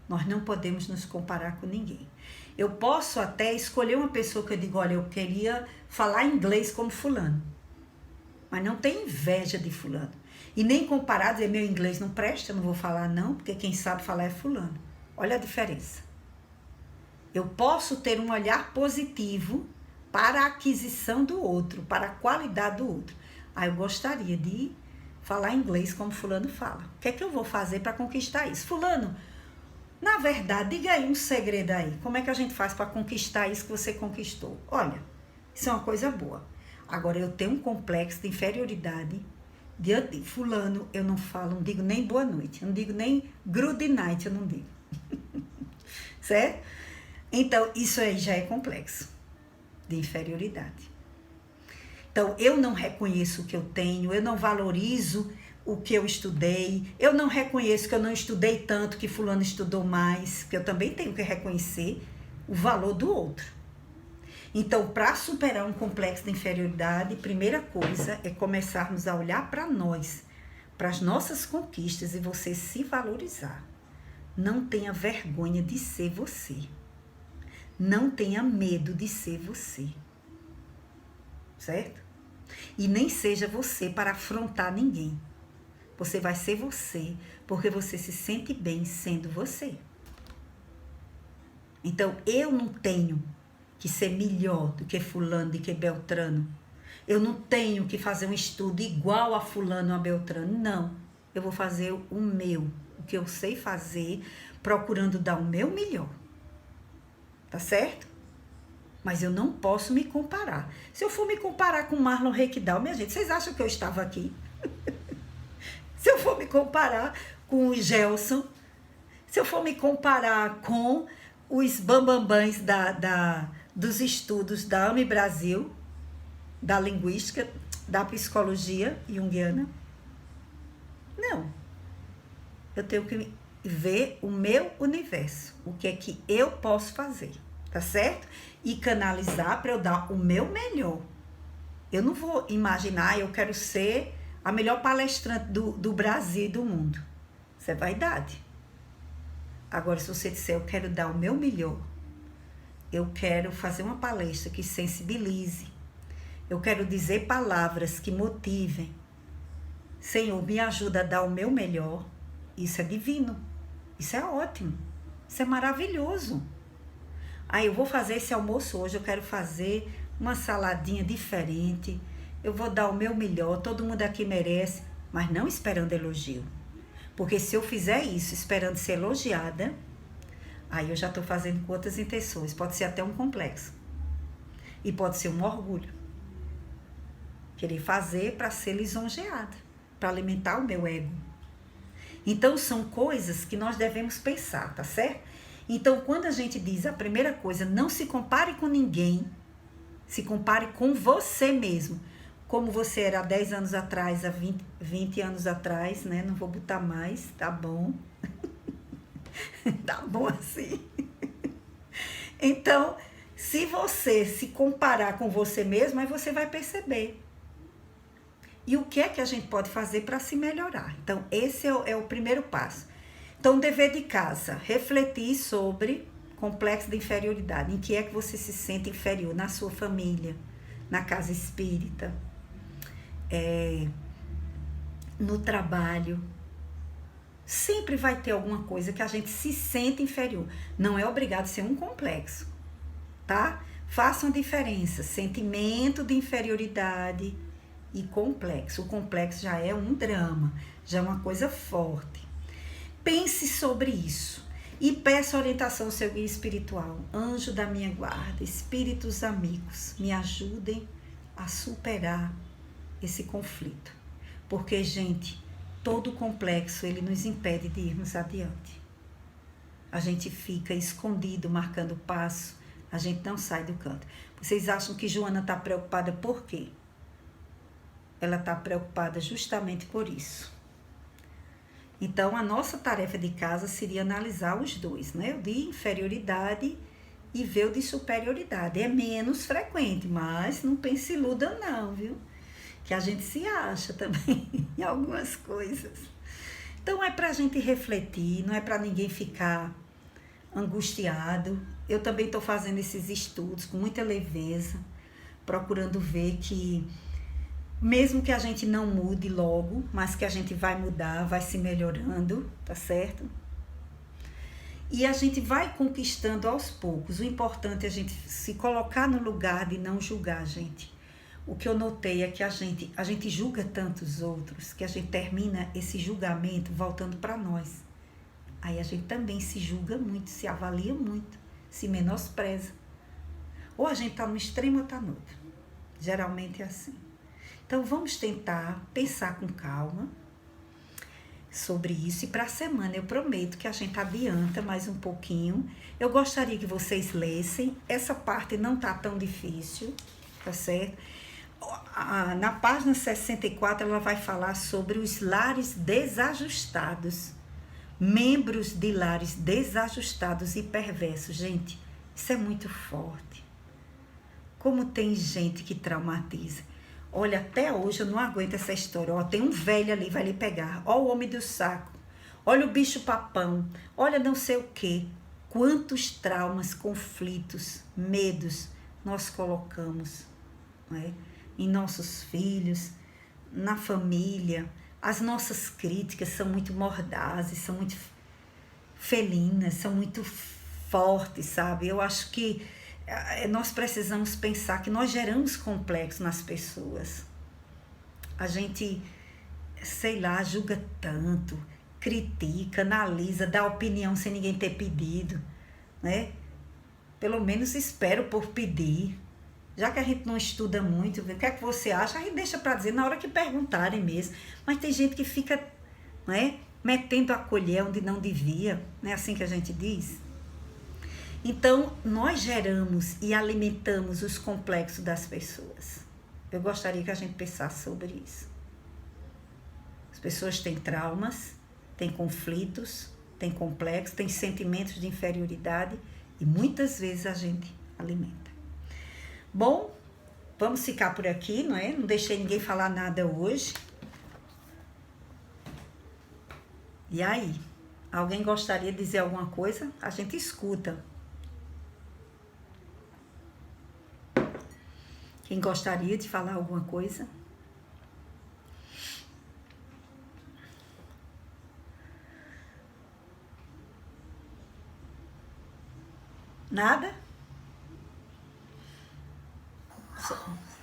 Nós não podemos nos comparar com ninguém. Eu posso até escolher uma pessoa que eu digo, olha, eu queria falar inglês como fulano. Mas não tem inveja de fulano. E nem comparar, dizer, meu inglês não presta, eu não vou falar não, porque quem sabe falar é fulano. Olha a diferença. Eu posso ter um olhar positivo para a aquisição do outro, para a qualidade do outro. Ah, eu gostaria de falar inglês como fulano fala. O que é que eu vou fazer para conquistar isso? Fulano, na verdade, diga aí um segredo aí. Como é que a gente faz para conquistar isso que você conquistou? Olha, isso é uma coisa boa. Agora, eu tenho um complexo de inferioridade. Diante de fulano, eu não falo, não digo nem boa noite. Eu não digo nem good night, eu não digo. Certo? Então, isso aí já é complexo de inferioridade. Então, eu não reconheço o que eu tenho, eu não valorizo o que eu estudei, eu não reconheço que eu não estudei tanto, que fulano estudou mais, porque eu também tenho que reconhecer o valor do outro. Então, para superar um complexo de inferioridade, primeira coisa é começarmos a olhar para nós, para as nossas conquistas e você se valorizar. Não tenha vergonha de ser você. Não tenha medo de ser você. Certo? E nem seja você para afrontar ninguém. Você vai ser você, porque você se sente bem sendo você. Então, eu não tenho que ser melhor do que fulano, do que Beltrano. Eu não tenho que fazer um estudo igual a fulano ou a Beltrano. Não. Eu vou fazer o meu, o que eu sei fazer, procurando dar o meu melhor. Tá certo? Mas eu não posso me comparar. Se eu for me comparar com Marlon Requidal, minha gente, vocês acham que eu estava aqui? Se eu for me comparar com o Gelson, se eu for me comparar com os bambambãs dos estudos da AME Brasil, da linguística, da psicologia junguiana, não. Eu tenho que ver o meu universo, o que é que eu posso fazer, tá certo? E canalizar para eu dar o meu melhor. Eu não vou imaginar, eu quero ser a melhor palestrante do Brasil e do mundo. Isso é vaidade. Agora, se você disser, eu quero dar o meu melhor, eu quero fazer uma palestra que sensibilize, eu quero dizer palavras que motivem, Senhor, me ajuda a dar o meu melhor, isso é divino, isso é ótimo, isso é maravilhoso. Aí eu vou fazer esse almoço hoje, eu quero fazer uma saladinha diferente, eu vou dar o meu melhor, todo mundo aqui merece, mas não esperando elogio. Porque se eu fizer isso esperando ser elogiada, aí eu já estou fazendo com outras intenções. Pode ser até um complexo. E pode ser um orgulho. Querer fazer para ser lisonjeada, para alimentar o meu ego. Então, são coisas que nós devemos pensar, tá certo? Então, quando a gente diz a primeira coisa, não se compare com ninguém, se compare com você mesmo. Como você era há 10 anos atrás, há 20 anos atrás, né? Não vou botar mais, tá bom? Tá bom assim. Então, se você se comparar com você mesmo, aí você vai perceber. E o que é que a gente pode fazer para se melhorar? Então, esse é o primeiro passo. Então, dever de casa, refletir sobre complexo de inferioridade. Em que é que você se sente inferior? Na sua família, na casa espírita, no trabalho. Sempre vai ter alguma coisa que a gente se sente inferior. Não é obrigado a ser um complexo, tá? Faça uma diferença. Sentimento de inferioridade e complexo. O complexo já é um drama, já é uma coisa forte. Pense sobre isso e peça orientação ao seu guia espiritual. Anjo da minha guarda, espíritos amigos, me ajudem a superar esse conflito. Porque, gente, todo complexo, ele nos impede de irmos adiante. A gente fica escondido, marcando passo, a gente não sai do canto. Vocês acham que Joana está preocupada por quê? Ela está preocupada justamente por isso. Então, a nossa tarefa de casa seria analisar os dois, né? O de inferioridade e ver o de superioridade. É menos frequente, mas não pense iluda não, viu? Que a gente se acha também em algumas coisas. Então, é para a gente refletir, não é para ninguém ficar angustiado. Eu também estou fazendo esses estudos com muita leveza, procurando ver que, mesmo que a gente não mude logo, mas que a gente vai mudar, vai se melhorando, tá certo? E a gente vai conquistando aos poucos. O importante é a gente se colocar no lugar de não julgar, gente. O que eu notei é que a gente julga tantos outros, que a gente termina esse julgamento voltando para nós. Aí a gente também se julga muito, se avalia muito, se menospreza. Ou a gente tá no extremo ou tá no outro. Geralmente é assim. Então, vamos tentar pensar com calma sobre isso. E para a semana eu prometo que a gente adianta mais um pouquinho. Eu gostaria que vocês lessem. Essa parte não tá tão difícil, tá certo? Na página 64, ela vai falar sobre os lares desajustados. Membros de lares desajustados e perversos. Gente, isso é muito forte. Como tem gente que traumatiza. Olha, até hoje eu não aguento essa história. Ó, tem um velho ali, vai lhe pegar. Ó o homem do saco. Olha o bicho papão. Olha não sei o quê. Quantos traumas, conflitos, medos nós colocamos, não é? Em nossos filhos, na família. As nossas críticas são muito mordazes, são muito felinas, são muito fortes, sabe? Eu acho que nós precisamos pensar que nós geramos complexo nas pessoas. A gente, sei lá, julga tanto, critica, analisa, dá opinião sem ninguém ter pedido, né? Pelo menos espero por pedir. Já que a gente não estuda muito, o que é que você acha? Aí deixa para dizer na hora que perguntarem mesmo. Mas tem gente que fica, não é, metendo a colher onde não devia, não é assim que a gente diz? Então, nós geramos e alimentamos os complexos das pessoas. Eu gostaria que a gente pensasse sobre isso. As pessoas têm traumas, têm conflitos, têm complexos, têm sentimentos de inferioridade e muitas vezes a gente alimenta. Bom, vamos ficar por aqui, não é? Não deixei ninguém falar nada hoje. E aí? Alguém gostaria de dizer alguma coisa? A gente escuta. Quem gostaria de falar alguma coisa? Nada?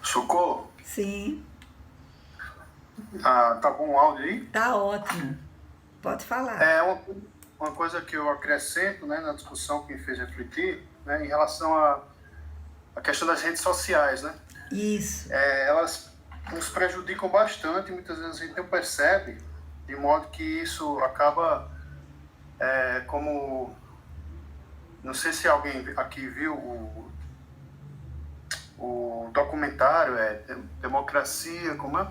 Socorro? Sim. Tá bom o áudio aí? Tá ótimo. Pode falar. Uma coisa que eu acrescento, né, na discussão que me fez refletir, né, em relação à questão das redes sociais, né? Isso. Elas nos prejudicam bastante, muitas vezes a gente não percebe, de modo que isso acaba como... Não sei se alguém aqui viu o documentário, Democracia, como é?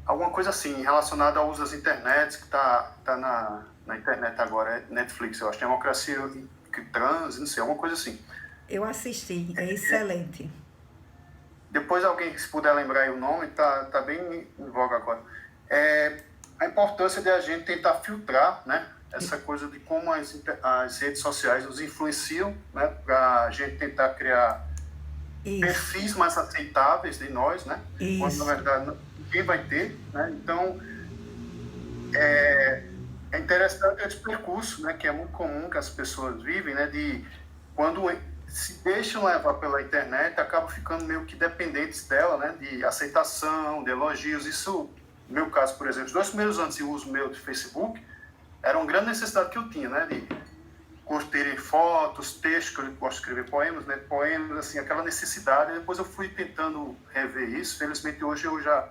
Alguma coisa assim, relacionada ao uso das internets, que tá na internet agora, Netflix, eu acho. Democracia que trans, não sei, alguma coisa assim. Eu assisti, é excelente. Depois alguém, se puder lembrar aí o nome, tá bem em voga agora. A importância de a gente tentar filtrar, né, essa coisa de como as redes sociais nos influenciam, né, para a gente tentar criar perfis mais aceitáveis de nós, né, quando na verdade ninguém vai ter, né. Então é interessante esse percurso, né, que é muito comum que as pessoas vivem, né, de quando se deixam levar pela internet, acabam ficando meio que dependentes dela, né, de aceitação, de elogios. Isso, no meu caso, por exemplo, os 2 primeiros anos de uso meu de Facebook, era uma grande necessidade que eu tinha, né, de curtirem fotos, textos, que eu gosto de escrever poemas, né, poemas, assim, aquela necessidade. E depois eu fui tentando rever isso. Felizmente, hoje eu já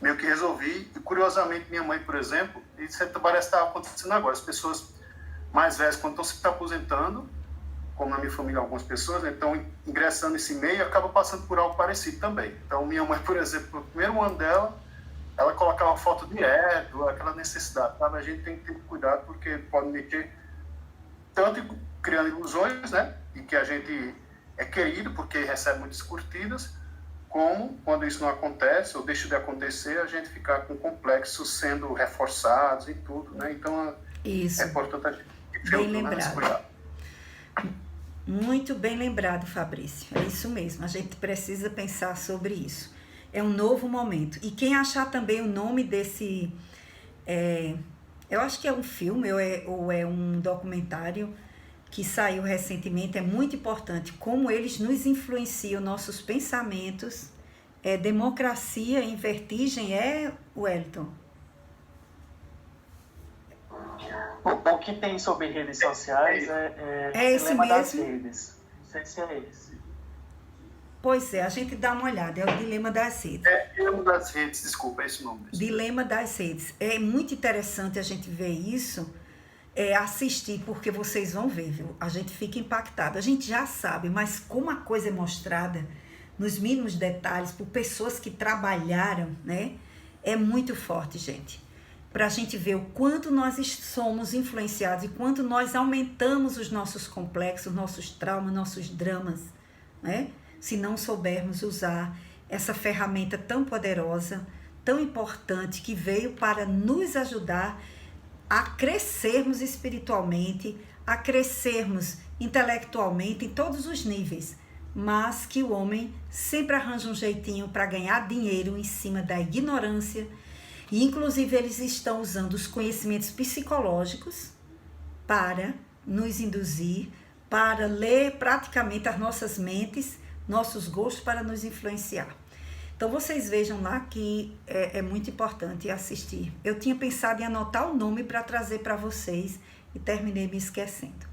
meio que resolvi. E, curiosamente, minha mãe, por exemplo, isso parece estar acontecendo agora. As pessoas mais velhas, quando estão se aposentando, como na minha família algumas pessoas, né, estão ingressando nesse meio e acabam passando por algo parecido também. Então, minha mãe, por exemplo, no primeiro ano dela, ela colocava foto direto, aquela necessidade, sabe? A gente tem que ter cuidado, porque pode meter tanto criando ilusões, né, e que a gente é querido porque recebe muitas curtidas, como, quando isso não acontece ou deixa de acontecer, a gente ficar com complexos sendo reforçados e tudo, né? Então, isso. É importante a gente ter bem lembrado. Muito bem lembrado, Fabrício. É isso mesmo, a gente precisa pensar sobre isso. É um novo momento. E quem achar também o nome desse... eu acho que é um filme ou é um documentário que saiu recentemente, é muito importante como eles nos influenciam, nossos pensamentos. Democracia em Vertigem, Wellington? O que tem sobre redes sociais é esse Dilema das mesmo? Redes. Não sei se é esse. Pois é, a gente dá uma olhada, é o Dilema das Redes. Dilema das Redes, desculpa, é esse nome. Dilema das Redes. É muito interessante a gente ver isso, assistir, porque vocês vão ver, viu? A gente fica impactado. A gente já sabe, mas como a coisa é mostrada nos mínimos detalhes por pessoas que trabalharam, né? É muito forte, gente. Para a gente ver o quanto nós somos influenciados e quanto nós aumentamos os nossos complexos, nossos traumas, nossos dramas, né? Se não soubermos usar essa ferramenta tão poderosa, tão importante, que veio para nos ajudar a crescermos espiritualmente, a crescermos intelectualmente em todos os níveis, mas que o homem sempre arranja um jeitinho para ganhar dinheiro em cima da ignorância. E, inclusive, eles estão usando os conhecimentos psicológicos para nos induzir, para ler praticamente as nossas mentes, nossos gostos, para nos influenciar. Então, vocês vejam lá que é muito importante assistir. Eu tinha pensado em anotar o nome para trazer para vocês e terminei me esquecendo.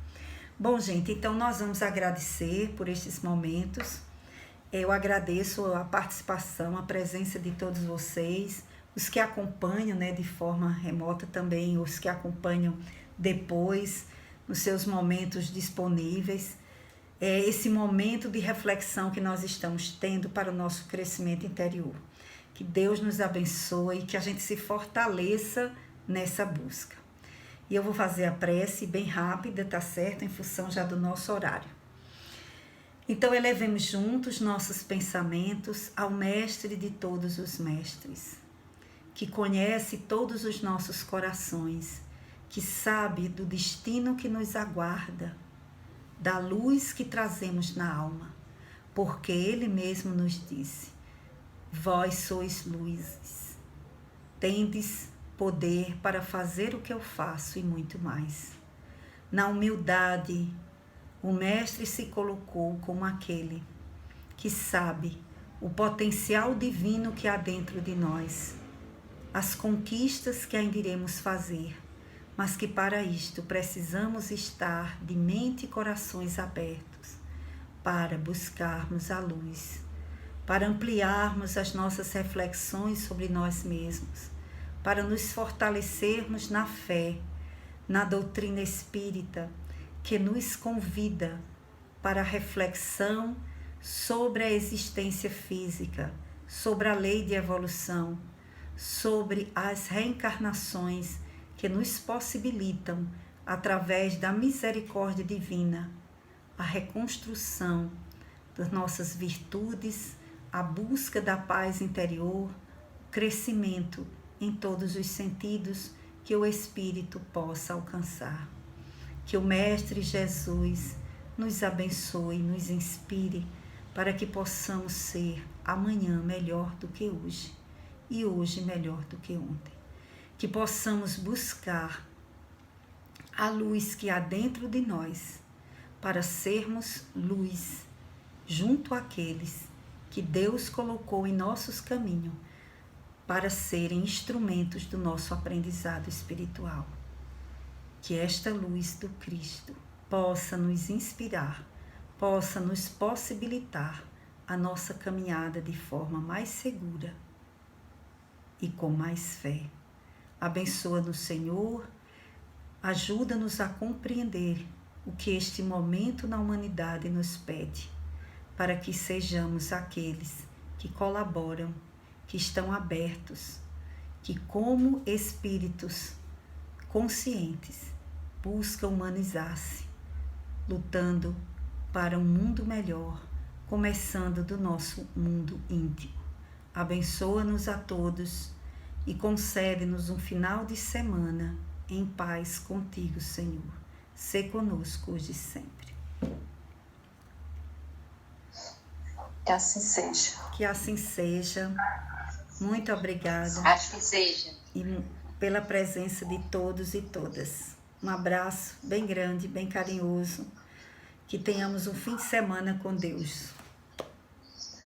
Bom, gente, então nós vamos agradecer por estes momentos. Eu agradeço a participação, a presença de todos vocês, os que acompanham, né, de forma remota também, os que acompanham depois, nos seus momentos disponíveis. Esse momento de reflexão que nós estamos tendo para o nosso crescimento interior. Que Deus nos abençoe, que a gente se fortaleça nessa busca. E eu vou fazer a prece bem rápida, tá certo? Em função já do nosso horário. Então, elevemos juntos nossos pensamentos ao Mestre de todos os mestres, que conhece todos os nossos corações, que sabe do destino que nos aguarda, da luz que trazemos na alma, porque Ele mesmo nos disse: vós sois luzes, tendes poder para fazer o que eu faço e muito mais. Na humildade, o Mestre se colocou como aquele que sabe o potencial divino que há dentro de nós, as conquistas que ainda iremos fazer, mas que para isto precisamos estar de mente e corações abertos para buscarmos a luz, para ampliarmos as nossas reflexões sobre nós mesmos, para nos fortalecermos na fé, na doutrina espírita, que nos convida para a reflexão sobre a existência física, sobre a lei de evolução, sobre as reencarnações que nos possibilitam, através da misericórdia divina, a reconstrução das nossas virtudes, a busca da paz interior, o crescimento em todos os sentidos que o Espírito possa alcançar. Que o Mestre Jesus nos abençoe, nos inspire, para que possamos ser amanhã melhor do que hoje e hoje melhor do que ontem. Que possamos buscar a luz que há dentro de nós, para sermos luz junto àqueles que Deus colocou em nossos caminhos, para serem instrumentos do nosso aprendizado espiritual. Que esta luz do Cristo possa nos inspirar, possa nos possibilitar a nossa caminhada de forma mais segura e com mais fé. Abençoa-nos, Senhor, ajuda-nos a compreender o que este momento na humanidade nos pede, para que sejamos aqueles que colaboram, que estão abertos, que como espíritos conscientes buscam humanizar-se, lutando para um mundo melhor, começando do nosso mundo íntimo. Abençoa-nos a todos e concede-nos um final de semana em paz contigo, Senhor. Sê conosco hoje e sempre. Que assim seja. Que assim seja. Muito obrigada. Assim seja. E pela presença de todos e todas. Um abraço bem grande, bem carinhoso. Que tenhamos um fim de semana com Deus.